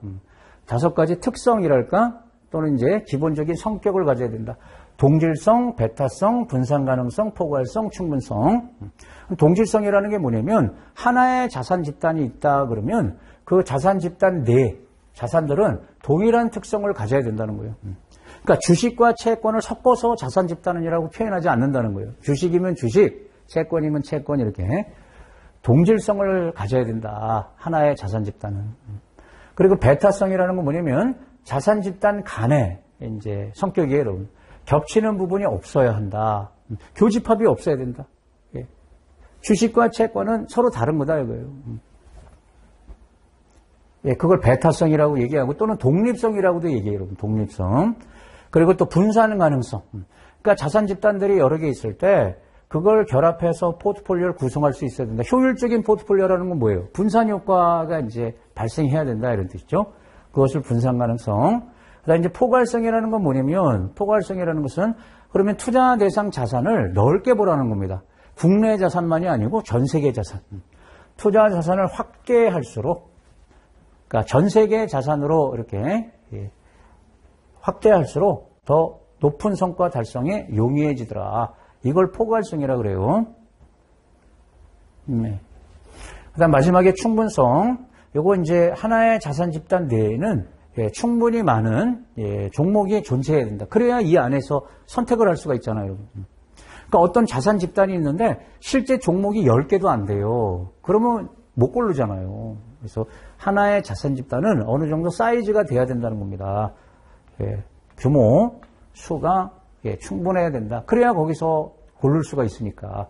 5가지 특성이랄까 또는 이제 기본적인 성격을 가져야 된다. 동질성, 배타성, 분산 가능성, 포괄성, 충분성. 동질성이라는 게 뭐냐면 하나의 자산 집단이 있다 그러면 그 자산 집단 내 자산들은 동일한 특성을 가져야 된다는 거예요. 그러니까 주식과 채권을 섞어서 자산 집단이라고 표현하지 않는다는 거예요. 주식이면 주식, 채권이면 채권 이렇게 동질성을 가져야 된다. 하나의 자산 집단은. 그리고 배타성이라는 건 뭐냐면 자산 집단 간에 이제 성격이에요, 여러분. 겹치는 부분이 없어야 한다. 교집합이 없어야 된다. 주식과 채권은 서로 다른 거다 이거예요. 그걸 배타성이라고 얘기하고 또는 독립성이라고도 얘기해요, 여러분. 독립성. 그리고 또 분산 가능성. 그러니까 자산 집단들이 여러 개 있을 때 그걸 결합해서 포트폴리오를 구성할 수 있어야 된다. 효율적인 포트폴리오라는 건 뭐예요? 분산 효과가 이제 발생해야 된다 이런 뜻이죠. 그것을 분산 가능성. 그다음 이제 포괄성이라는 건 뭐냐면 포괄성이라는 것은 그러면 투자 대상 자산을 넓게 보라는 겁니다. 국내 자산만이 아니고 전 세계 자산. 투자 자산을 확대할수록 그러니까 전 세계 자산으로 이렇게 확대할수록 더 높은 성과 달성에 용이해지더라. 이걸 포괄성이라고 그래요. 네. 그다음 마지막에 충분성. 요거 이제 하나의 자산 집단 내에는 충분히 많은 종목이 존재해야 된다. 그래야 이 안에서 선택을 할 수가 있잖아요, 여러분. 그러니까 어떤 자산 집단이 있는데 실제 종목이 10개도 안 돼요. 그러면 못 고르잖아요. 그래서 하나의 자산 집단은 어느 정도 사이즈가 돼야 된다는 겁니다. 규모, 수가 충분해야 된다. 그래야 거기서 고를 수가 있으니까.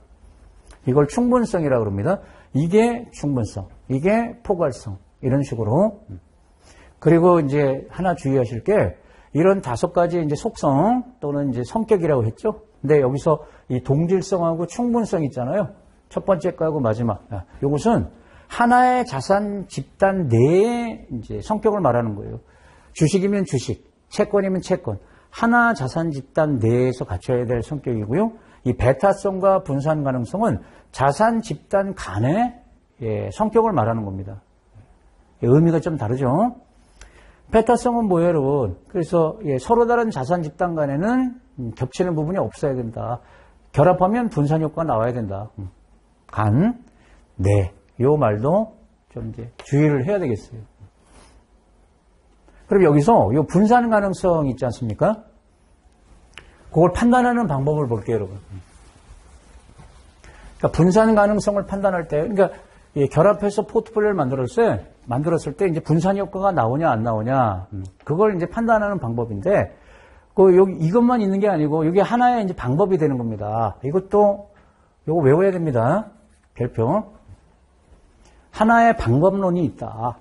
이걸 충분성이라고 합니다. 이게 충분성, 이게 포괄성 이런 식으로. 그리고 이제 하나 주의하실 게 이런 5가지 이제 속성 또는 이제 성격이라고 했죠. 근데 여기서 이 동질성하고 충분성 있잖아요. 첫 번째 거하고 마지막. 이것은 하나의 자산 집단 내의 이제 성격을 말하는 거예요. 주식이면 주식, 채권이면 채권. 하나 자산 집단 내에서 갖춰야 될 성격이고요. 이 배타성과 분산 가능성은 자산 집단 간의 성격을 말하는 겁니다. 의미가 좀 다르죠. 배타성은 뭐예요, 여러분? 그래서 서로 다른 자산 집단 간에는 겹치는 부분이 없어야 된다. 결합하면 분산 효과가 나와야 된다. 간, 내. 이 말도 좀 이제 주의를 해야 되겠어요. 그럼 여기서 이 분산 가능성 있지 않습니까? 그걸 판단하는 방법을 볼게요, 여러분. 그러니까 분산 가능성을 판단할 때, 그러니까 결합해서 포트폴리오를 만들었을 때 이제 분산 효과가 나오냐 안 나오냐, 그걸 이제 판단하는 방법인데, 여기 이것만 있는 게 아니고 여기 하나의 이제 방법이 되는 겁니다. 이것도 요거 외워야 됩니다. 별표. 하나의 방법론이 있다.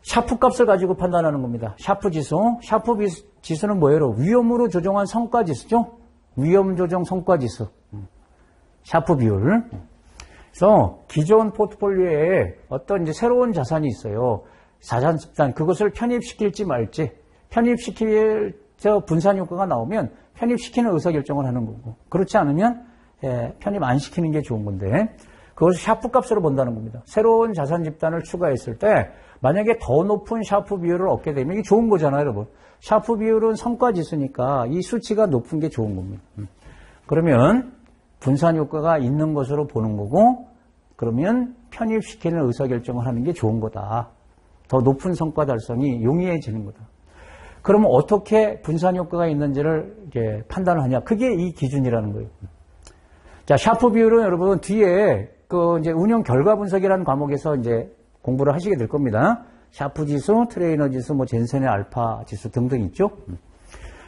샤프 값을 가지고 판단하는 겁니다. 샤프 지수. 샤프 지수는 뭐예요? 위험으로 조정한 성과 지수죠? 위험 조정 성과 지수. 샤프 비율. 그래서 기존 포트폴리오에 어떤 이제 새로운 자산이 있어요. 자산 집단. 그것을 편입시킬지 말지. 편입시킬 분산 효과가 나오면 편입시키는 의사결정을 하는 거고. 그렇지 않으면 편입 안 시키는 게 좋은 건데. 그것을 샤프 값으로 본다는 겁니다. 새로운 자산 집단을 추가했을 때 만약에 더 높은 샤프 비율을 얻게 되면 이게 좋은 거잖아요, 여러분. 샤프 비율은 성과 지수니까 이 수치가 높은 게 좋은 겁니다. 그러면 분산 효과가 있는 것으로 보는 거고, 그러면 편입시키는 의사결정을 하는 게 좋은 거다. 더 높은 성과 달성이 용이해지는 거다. 그러면 어떻게 분산 효과가 있는지를 이제 판단을 하냐? 그게 이 기준이라는 거예요. 자, 샤프 비율은 여러분 뒤에 이제 운영 결과 분석이라는 과목에서 이제 공부를 하시게 될 겁니다. 샤프 지수, 트레이너 지수, 젠센의 알파 지수 등등 있죠.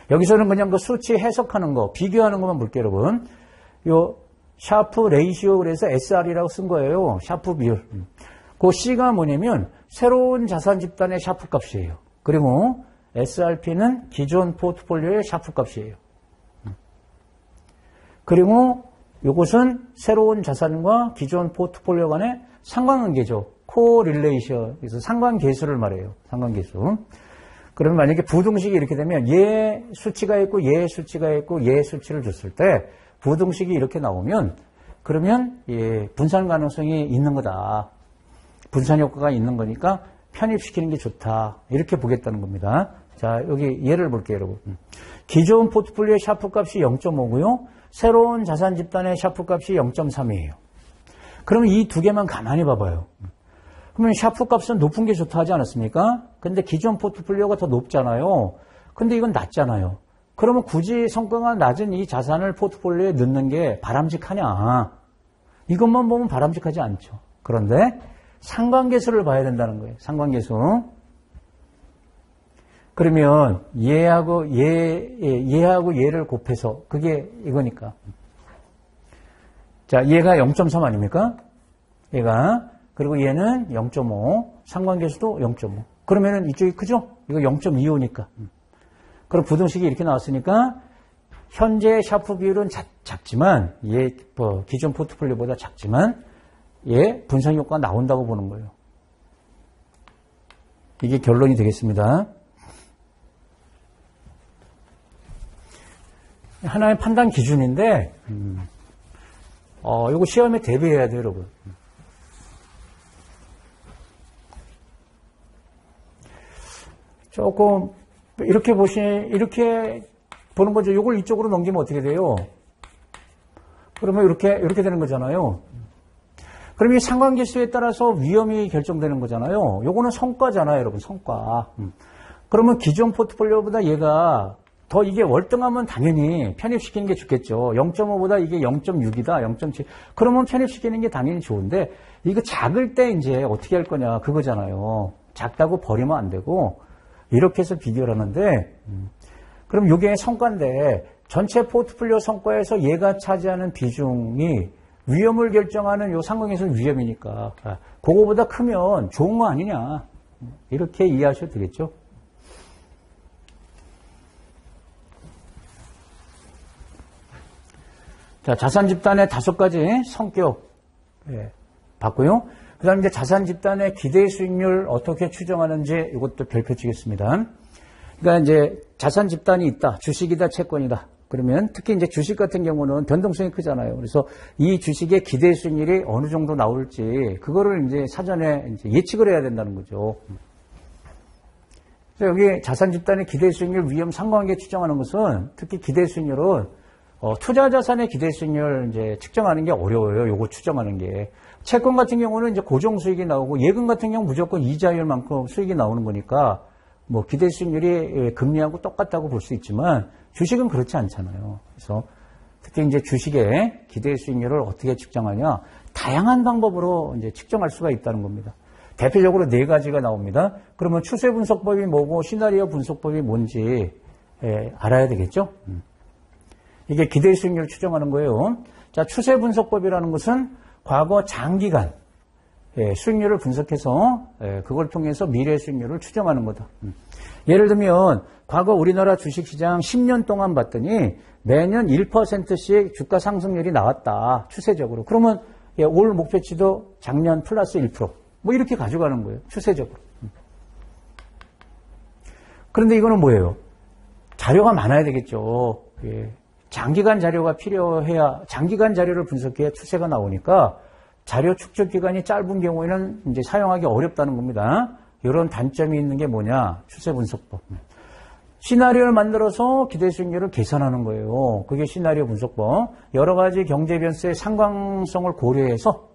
여기서는 그냥 그 수치 해석하는 거, 비교하는 것만 볼게요, 여러분. 요 샤프 레이시오 그래서 SR이라고 쓴 거예요. 샤프 비율. 그 C가 뭐냐면 새로운 자산 집단의 샤프 값이에요. 그리고 SRP는 기존 포트폴리오의 샤프 값이에요. 그리고 이것은 새로운 자산과 기존 포트폴리오 간의 상관관계죠. 코릴레이션. 그래서 상관계수를 말해요. 상관계수. 그러면 만약에 부등식이 이렇게 되면 얘 수치가 있고 얘 수치가 있고 얘 수치를 줬을 때 부등식이 이렇게 나오면 그러면 분산 가능성이 있는 거다. 분산 효과가 있는 거니까 편입시키는 게 좋다. 이렇게 보겠다는 겁니다. 자, 여기 예를 볼게요, 여러분. 기존 포트폴리오의 샤프 값이 0.5고요. 새로운 자산 집단의 샤프 값이 0.3이에요. 그러면 이 두 개만 가만히 봐봐요. 그러면 샤프 값은 높은 게 좋다 하지 않았습니까? 근데 기존 포트폴리오가 더 높잖아요. 근데 이건 낮잖아요. 그러면 굳이 성과가 낮은 이 자산을 포트폴리오에 넣는 게 바람직하냐? 이것만 보면 바람직하지 않죠. 그런데 상관계수를 봐야 된다는 거예요. 상관계수. 그러면 얘하고 얘를 곱해서 그게 이거니까. 자, 얘가 0.3 아닙니까? 얘가. 그리고 얘는 0.5. 상관계수도 0.5. 그러면은 이쪽이 크죠? 이거 0.25니까. 그럼 부등식이 이렇게 나왔으니까 현재 샤프 비율은 작지만 기존 포트폴리오보다 작지만 분산 효과가 나온다고 보는 거예요. 이게 결론이 되겠습니다. 하나의 판단 기준인데 이거 시험에 대비해야 돼요, 여러분. 조금 이렇게 보는 거죠. 이걸 이쪽으로 넘기면 어떻게 돼요? 그러면 이렇게 되는 거잖아요. 그럼 이 상관계수에 따라서 위험이 결정되는 거잖아요. 요거는 성과잖아요, 여러분. 성과. 그러면 기존 포트폴리오보다 얘가 더 이게 월등하면 당연히 편입시키는 게 좋겠죠. 0.5보다 이게 0.6이다, 0.7. 그러면 편입시키는 게 당연히 좋은데 이거 작을 때 이제 어떻게 할 거냐 그거잖아요. 작다고 버리면 안 되고 이렇게 해서 비교를 하는데 그럼 이게 성과인데 전체 포트폴리오 성과에서 얘가 차지하는 비중이 위험을 결정하는 요 상관계수는 위험이니까 그거보다 크면 좋은 거 아니냐 이렇게 이해하셔도 되겠죠. 자, 자산 집단의 5가지 성격 봤고요. 그 다음에 이제 자산 집단의 기대 수익률 어떻게 추정하는지 이것도 별표 치겠습니다. 그러니까 이제 자산 집단이 있다. 주식이다, 채권이다. 그러면 특히 이제 주식 같은 경우는 변동성이 크잖아요. 그래서 이 주식의 기대 수익률이 어느 정도 나올지 그거를 이제 사전에 이제 예측을 해야 된다는 거죠. 그래서 여기 자산 집단의 기대 수익률 위험 상관관계 추정하는 것은 특히 기대 수익률은 투자 자산의 기대 수익률 이제 측정하는 게 어려워요. 요거 추정하는 게. 채권 같은 경우는 이제 고정 수익이 나오고 예금 같은 경우 무조건 이자율만큼 수익이 나오는 거니까 뭐 기대 수익률이 금리하고 똑같다고 볼 수 있지만 주식은 그렇지 않잖아요. 그래서 특히 이제 주식의 기대 수익률을 어떻게 측정하냐? 다양한 방법으로 이제 측정할 수가 있다는 겁니다. 대표적으로 4가지가 나옵니다. 그러면 추세 분석법이 뭐고 시나리오 분석법이 뭔지 알아야 되겠죠? 이게 기대 수익률을 추정하는 거예요. 자, 추세 분석법이라는 것은 과거 장기간 수익률을 분석해서 그걸 통해서 미래 수익률을 추정하는 거다. 예를 들면 과거 우리나라 주식시장 10년 동안 봤더니 매년 1%씩 주가 상승률이 나왔다. 추세적으로. 그러면 올 목표치도 작년 플러스 1%. 뭐 이렇게 가져가는 거예요. 추세적으로. 그런데 이거는 뭐예요? 자료가 많아야 되겠죠. 장기간 자료가 필요해야, 장기간 자료를 분석해야 추세가 나오니까 자료 축적 기간이 짧은 경우에는 이제 사용하기 어렵다는 겁니다. 이런 단점이 있는 게 뭐냐? 추세 분석법. 시나리오를 만들어서 기대 수익률을 계산하는 거예요. 그게 시나리오 분석법. 여러 가지 경제 변수의 상관성을 고려해서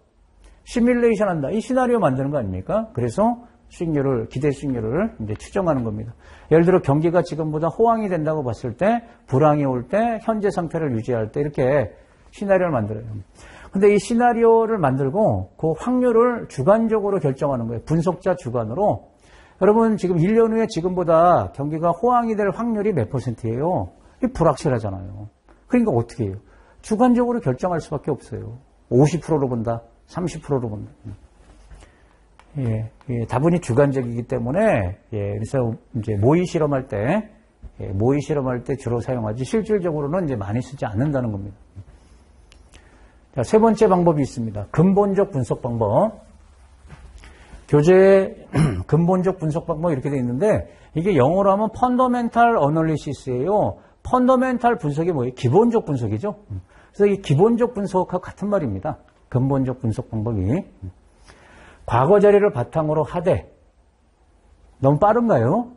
시뮬레이션 한다. 이 시나리오 만드는 거 아닙니까? 그래서 수익률을, 기대 수익률을 이제 추정하는 겁니다. 예를 들어 경기가 지금보다 호황이 된다고 봤을 때, 불황이 올 때, 현재 상태를 유지할 때 이렇게 시나리오를 만들어요. 근데 이 시나리오를 만들고 그 확률을 주관적으로 결정하는 거예요. 분석자 주관으로. 여러분 지금 1년 후에 지금보다 경기가 호황이 될 확률이 몇 %예요? 이게 불확실하잖아요. 그러니까 어떻게 해요? 주관적으로 결정할 수밖에 없어요. 50%로 본다. 30%로 본다. 다분히 주관적이기 때문에 그래서 이제 모의 실험할 때 주로 사용하지 실질적으로는 이제 많이 쓰지 않는다는 겁니다. 자, 세 번째 방법이 있습니다. 근본적 분석 방법. 교재에 근본적 분석 방법 이렇게 되어 있는데 이게 영어로 하면 펀더멘탈 어널리시스예요. 펀더멘탈 분석이 뭐예요? 기본적 분석이죠. 그래서 이 기본적 분석과 같은 말입니다. 근본적 분석 방법이. 과거 자료를 바탕으로 하되 너무 빠른가요?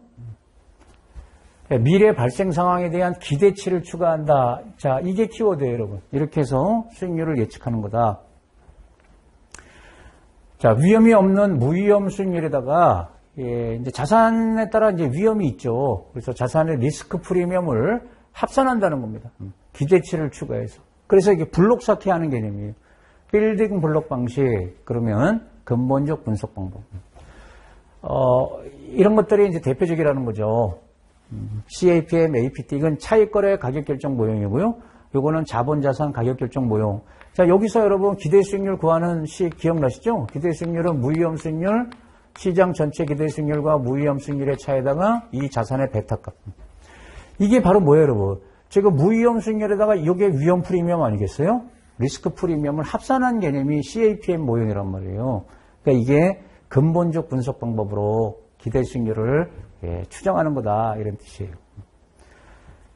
미래 발생 상황에 대한 기대치를 추가한다. 자, 이게 키워드예요, 여러분. 이렇게 해서 수익률을 예측하는 거다. 자, 위험이 없는 무위험 수익률에다가 이제 자산에 따라 이제 위험이 있죠. 그래서 자산의 리스크 프리미엄을 합산한다는 겁니다. 기대치를 추가해서. 그래서 이게 블록 쌓기하는 개념이에요. 빌딩 블록 방식. 그러면 근본적 분석 방법. 이런 것들이 이제 대표적이라는 거죠. CAPM, APT 이건 차익거래 가격 결정 모형이고요. 요거는 자본자산 가격 결정 모형. 자, 여기서 여러분 기대 수익률 구하는 시 기억나시죠? 기대 수익률은 무위험 수익률, 시장 전체 기대 수익률과 무위험 수익률의 차에다가 이 자산의 베타값. 이게 바로 뭐예요, 여러분? 지금 무위험 수익률에다가 이게 위험 프리미엄 아니겠어요? 리스크 프리미엄을 합산한 개념이 CAPM 모형이란 말이에요. 그러니까 이게 근본적 분석 방법으로 기대 수익률을 추정하는 거다 이런 뜻이에요.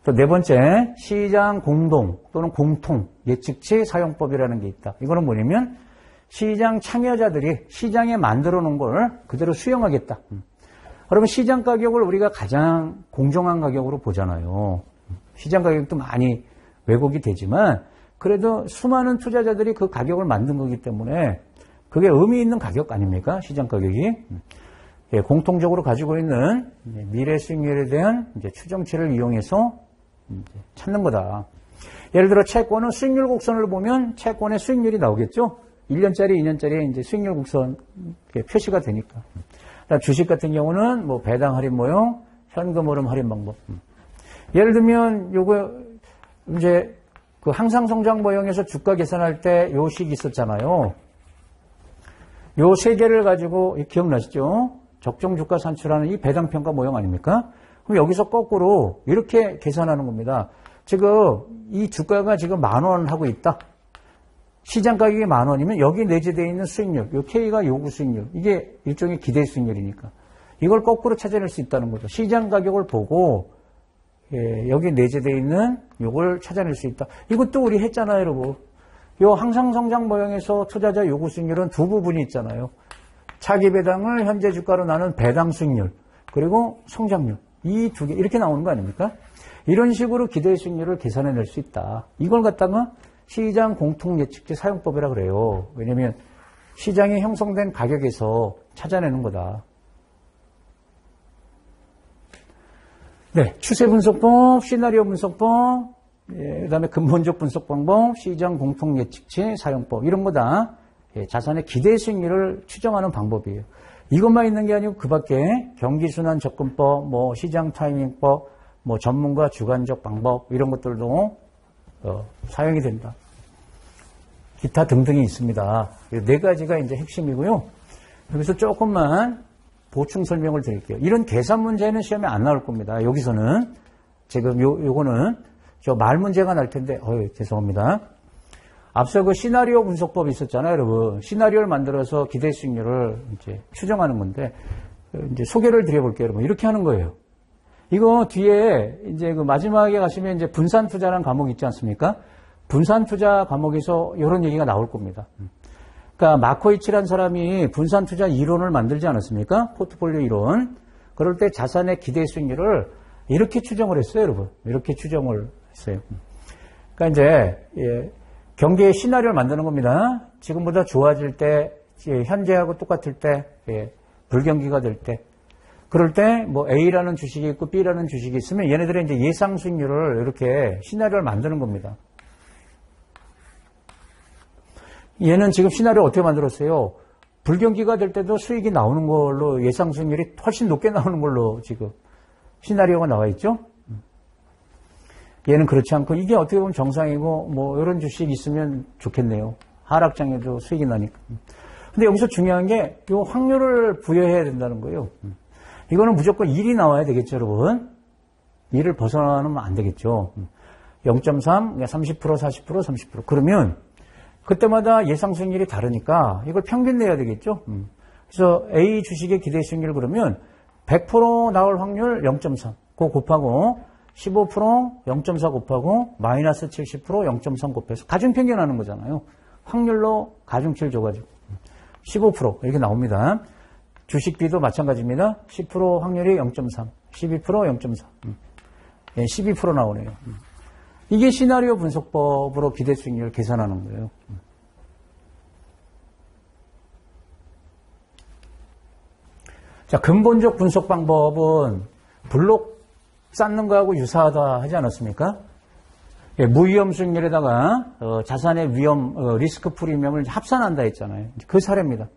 또 네 번째, 시장 공동 또는 공통 예측치 사용법이라는 게 있다. 이거는 뭐냐면 시장 참여자들이 시장에 만들어 놓은 걸 그대로 수용하겠다. 그러면 시장 가격을 우리가 가장 공정한 가격으로 보잖아요. 시장 가격도 많이 왜곡이 되지만 그래도 수많은 투자자들이 그 가격을 만든 거기 때문에 그게 의미 있는 가격 아닙니까? 시장 가격이. 공통적으로 가지고 있는 미래 수익률에 대한 이제 추정치를 이용해서 찾는 거다. 예를 들어 채권은 수익률 곡선을 보면 채권의 수익률이 나오겠죠? 1년짜리, 2년짜리 이제 수익률 곡선 표시가 되니까. 주식 같은 경우는 뭐 배당 할인 모형, 현금 흐름 할인 방법. 예를 들면 요거 이제 그 항상 성장 모형에서 주가 계산할 때 요 식 있었잖아요. 요 세 개를 가지고 기억나시죠? 적정 주가 산출하는 이 배당 평가 모형 아닙니까? 그럼 여기서 거꾸로 이렇게 계산하는 겁니다. 지금 이 주가가 지금 10,000원 하고 있다. 시장 가격이 10,000원이면 여기 내재되어 있는 수익률, 요 K가 요구 수익률, 이게 일종의 기대 수익률이니까 이걸 거꾸로 찾아낼 수 있다는 거죠. 시장 가격을 보고 여기 내재되어 있는 요걸 찾아낼 수 있다. 이것도 우리 했잖아요, 여러분. 요 항상 성장 모형에서 투자자 요구 수익률은 두 부분이 있잖아요. 차기 배당을 현재 주가로 나눈 배당 수익률, 그리고 성장률. 이 두 개, 이렇게 나오는 거 아닙니까? 이런 식으로 기대 수익률을 계산해낼 수 있다. 이걸 갖다가 시장 공통 예측치 사용법이라 그래요. 왜냐면 시장에 형성된 가격에서 찾아내는 거다. 네, 추세 분석법, 시나리오 분석법, 그 다음에 근본적 분석 방법, 시장 공통 예측치 사용법, 이런 거다. 자산의 기대 수익률을 추정하는 방법이에요. 이것만 있는 게 아니고 그 밖에 경기순환 접근법, 뭐 시장 타이밍법, 뭐 전문가 주관적 방법, 이런 것들도 사용이 된다. 기타 등등이 있습니다. 네 가지가 이제 핵심이고요. 여기서 조금만 보충 설명을 드릴게요. 이런 계산 문제는 시험에 안 나올 겁니다. 여기서는 지금 요거는 저 말 문제가 날 텐데, 죄송합니다. 앞서 그 시나리오 분석법이 있었잖아요, 여러분. 시나리오를 만들어서 기대 수익률을 이제 추정하는 건데, 이제 소개를 드려볼게요, 여러분. 이렇게 하는 거예요. 이거 뒤에 이제 그 마지막에 가시면 이제 분산 투자라는 과목이 있지 않습니까? 분산 투자 과목에서 이런 얘기가 나올 겁니다. 그러니까 마코이치라는 사람이 분산 투자 이론을 만들지 않았습니까? 포트폴리오 이론. 그럴 때 자산의 기대 수익률을 이렇게 추정을 했어요, 여러분. 이렇게 추정을 했어요. 그러니까 이제 경기의 시나리오를 만드는 겁니다. 지금보다 좋아질 때, 현재하고 똑같을 때, 불경기가 될 때, 그럴 때 뭐 A라는 주식이 있고 B라는 주식이 있으면 얘네들의 이제 예상 수익률을 이렇게 시나리오를 만드는 겁니다. 얘는 지금 시나리오 어떻게 만들었어요? 불경기가 될 때도 수익이 나오는 걸로 예상 수익률이 훨씬 높게 나오는 걸로 지금 시나리오가 나와 있죠? 얘는 그렇지 않고 이게 어떻게 보면 정상이고 뭐 이런 주식이 있으면 좋겠네요. 하락장에도 수익이 나니까. 근데 여기서 중요한 게 이 확률을 부여해야 된다는 거예요. 이거는 무조건 1이 나와야 되겠죠, 여러분. 1을 벗어나면 안 되겠죠. 0.3, 30%, 40%, 30%. 그러면 그때마다 예상 수익률이 다르니까 이걸 평균 내야 되겠죠. 그래서 A 주식의 기대 수익률 그러면 100% 나올 확률 0.3. 그거 곱하고 15% 0.4 곱하고 마이너스 70% 0.3 곱해서 가중평균 하는 거잖아요. 확률로 가중치를 줘가지고 15% 이렇게 나옵니다. 주식비도 마찬가지입니다. 10% 확률이 0.3, 12% 0.4, 12% 나오네요. 이게 시나리오 분석법으로 기대 수익률을 계산하는 거예요. 자, 근본적 분석 방법은 블록 쌓는 거하고 유사하다 하지 않았습니까? 무위험 수익률에다가 자산의 위험, 리스크 프리미엄을 합산한다 했잖아요. 그 사례입니다.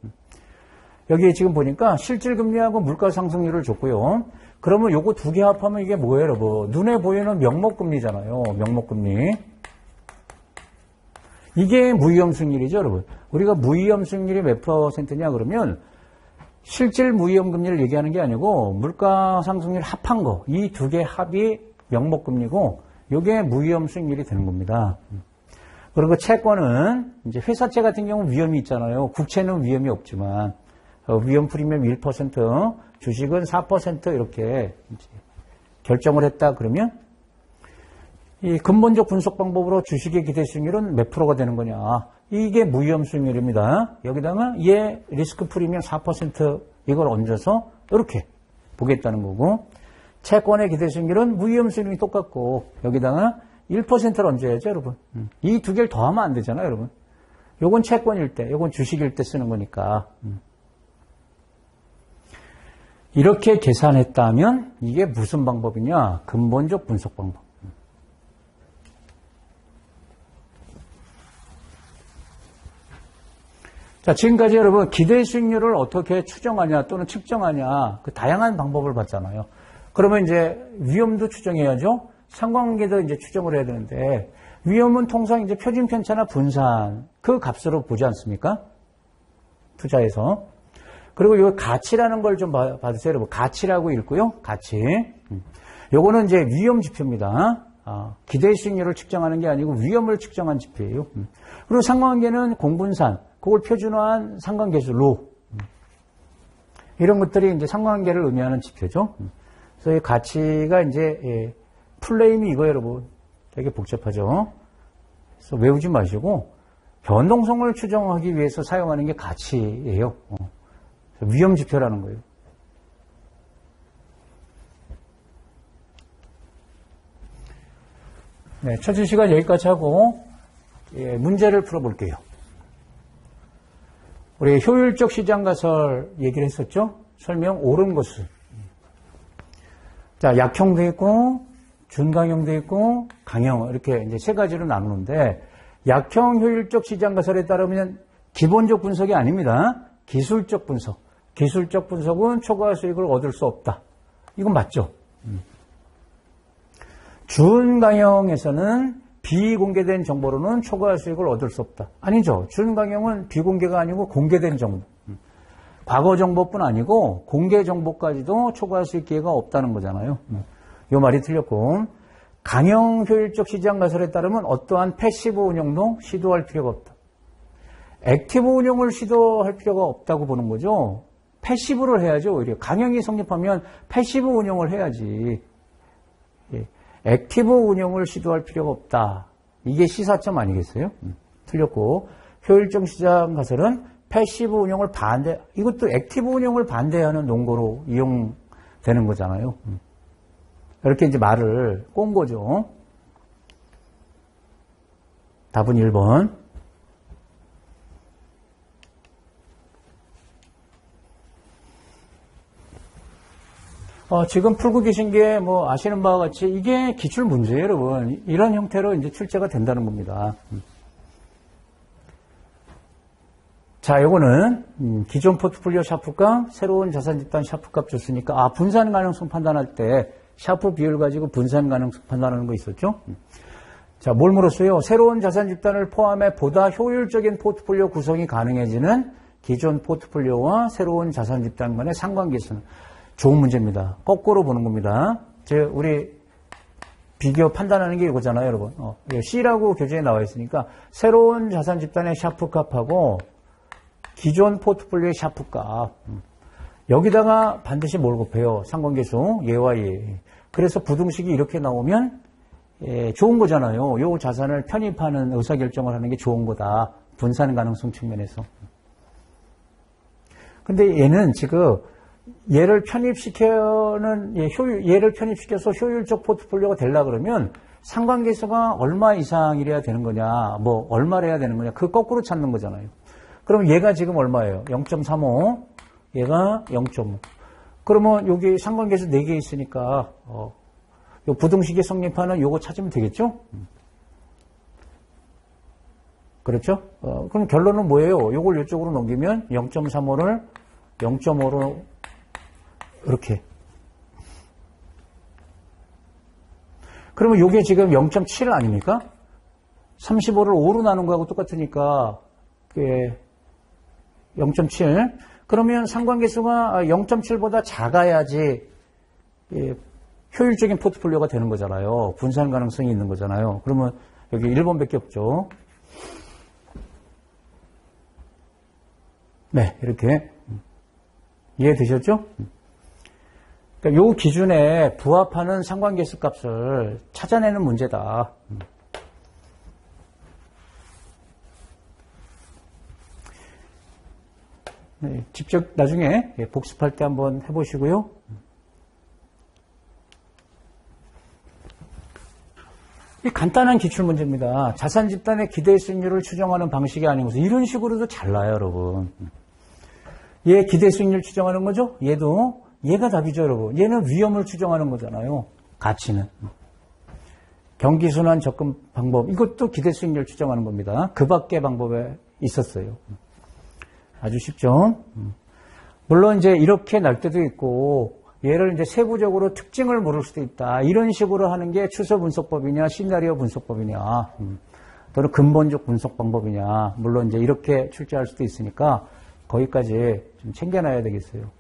여기 지금 보니까 실질금리하고 물가상승률을 줬고요. 그러면 요거 두 개 합하면 이게 뭐예요, 여러분? 눈에 보이는 명목금리잖아요. 명목금리. 이게 무위험 수익률이죠, 여러분. 우리가 무위험 수익률이 몇 %냐 그러면 실질 무위험 금리를 얘기하는 게 아니고 물가상승률 합한 거. 이 두 개 합이 명목금리고 요게 무위험 수익률이 되는 겁니다. 그리고 채권은 이제 회사채 같은 경우는 위험이 있잖아요. 국채는 위험이 없지만 위험 프리미엄 1%, 주식은 4% 이렇게 결정을 했다 그러면 이 근본적 분석 방법으로 주식의 기대 수익률은 몇 프로가 되는 거냐. 이게 무위험 수익률입니다. 여기다가 얘 리스크 프리미엄 4% 이걸 얹어서 이렇게 보겠다는 거고 채권의 기대 수익률은 무위험 수익률이 똑같고 여기다가 1%를 얹어야죠, 여러분. 이 두 개를 더하면 안 되잖아요, 여러분. 요건 채권일 때, 요건 주식일 때 쓰는 거니까. 이렇게 계산했다면 이게 무슨 방법이냐? 근본적 분석 방법. 자, 지금까지 여러분 기대 수익률을 어떻게 추정하냐 또는 측정하냐 그 다양한 방법을 봤잖아요. 그러면 이제 위험도 추정해야죠. 상관관계도 이제 추정을 해야 되는데 위험은 통상 이제 표준 편차나 분산 그 값으로 보지 않습니까? 투자에서. 그리고 이 가치라는 걸 좀 봐주세요, 여러분. 가치라고 읽고요. 가치. 요거는 이제 위험 지표입니다. 기대 수익률을 측정하는 게 아니고 위험을 측정한 지표예요. 그리고 상관관계는 공분산. 그걸 표준화한 상관계수 로. 이런 것들이 이제 상관관계를 의미하는 지표죠. 그래서 이 가치가 이제 플레임이 이거예요, 여러분. 되게 복잡하죠. 그래서 외우지 마시고 변동성을 추정하기 위해서 사용하는 게 가치예요. 위험 지표라는 거예요. 네, 첫째 시간 여기까지 하고 문제를 풀어볼게요. 우리 효율적 시장 가설 얘기를 했었죠? 설명 옳은 것을. 자, 약형도 있고, 준강형도 있고, 강형, 이렇게 이제 세 가지로 나누는데, 약형 효율적 시장 가설에 따르면 기본적 분석이 아닙니다. 기술적 분석. 기술적 분석은 초과 수익을 얻을 수 없다. 이건 맞죠? 준강형에서는 비공개된 정보로는 초과 수익을 얻을 수 없다. 아니죠. 준강형은 비공개가 아니고 공개된 정보. 과거 정보뿐 아니고 공개 정보까지도 초과 수익 기회가 없다는 거잖아요. 이 말이 틀렸고, 강형 효율적 시장 가설에 따르면 어떠한 패시브 운용도 시도할 필요가 없다. 액티브 운용을 시도할 필요가 없다고 보는 거죠. 패시브를 해야죠. 오히려 강형이 성립하면 패시브 운용을 해야지. 액티브 운용을 시도할 필요가 없다. 이게 시사점 아니겠어요? 틀렸고, 효율적 시장 가설은 패시브 운용을 이것도 액티브 운용을 반대하는 논거로 이용되는 거잖아요. 이렇게 이제 말을 꼰 거죠. 답은 1번. 지금 풀고 계신 게 뭐 아시는 바와 같이 이게 기출 문제예요, 여러분. 이런 형태로 이제 출제가 된다는 겁니다. 자, 요거는 기존 포트폴리오 샤프값, 새로운 자산 집단 샤프값 줬으니까 분산 가능성 판단할 때 샤프 비율 가지고 분산 가능성 판단하는 거 있었죠? 자, 뭘 물었어요? 새로운 자산 집단을 포함해 보다 효율적인 포트폴리오 구성이 가능해지는 기존 포트폴리오와 새로운 자산 집단 간의 상관계수는 좋은 문제입니다. 거꾸로 보는 겁니다. 우리 비교 판단하는 게 이거잖아요, 여러분. C라고 교재에 나와 있으니까 새로운 자산 집단의 샤프값하고 기존 포트폴리오의 샤프값. 여기다가 반드시 뭘 곱해요? 상관계수, 예와 예. 그래서 부등식이 이렇게 나오면 좋은 거잖아요. 요 자산을 편입하는 의사결정을 하는 게 좋은 거다. 분산 가능성 측면에서. 근데 얘는 지금 얘를 편입시켜서 효율적 포트폴리오가 되려 그러면 상관계수가 얼마 이상이래야 되는 거냐, 뭐 얼마래야 되는 거냐, 그 거꾸로 찾는 거잖아요. 그럼 얘가 지금 얼마예요? 0.35, 얘가 0.5. 그러면 여기 상관계수 4개 있으니까 요 부등식이 성립하는 요거 찾으면 되겠죠? 그렇죠? 그럼 결론은 뭐예요? 요걸 이쪽으로 넘기면 0.35를 0.5로 이렇게. 그러면 요게 지금 0.7 아닙니까? 35를 5로 나눈 거하고 똑같으니까 0.7. 그러면 상관계수가 0.7보다 작아야지 효율적인 포트폴리오가 되는 거잖아요. 분산 가능성이 있는 거잖아요. 그러면 여기 1번밖에 없죠. 네, 이렇게 이해되셨죠? 그러니까 요 기준에 부합하는 상관계수 값을 찾아내는 문제다. 네, 직접 나중에 복습할 때 한번 해보시고요. 이 간단한 기출문제입니다. 자산 집단의 기대 수익률을 추정하는 방식이 아니고서 이런 식으로도 잘 나요, 여러분. 얘 기대 수익률 추정하는 거죠? 얘가 답이죠, 여러분. 얘는 위험을 추정하는 거잖아요. 가치는. 경기순환 접근 방법, 이것도 기대 수익률 추정하는 겁니다. 그 밖의 방법에 있었어요. 아주 쉽죠? 물론 이제 이렇게 날 때도 있고, 얘를 이제 세부적으로 특징을 모를 수도 있다. 이런 식으로 하는 게 추서 분석법이냐, 시나리오 분석법이냐, 또는 근본적 분석 방법이냐. 물론 이제 이렇게 출제할 수도 있으니까 거기까지 좀 챙겨놔야 되겠어요.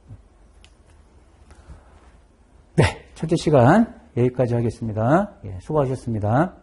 네, 첫째 시간 여기까지 하겠습니다. 수고하셨습니다.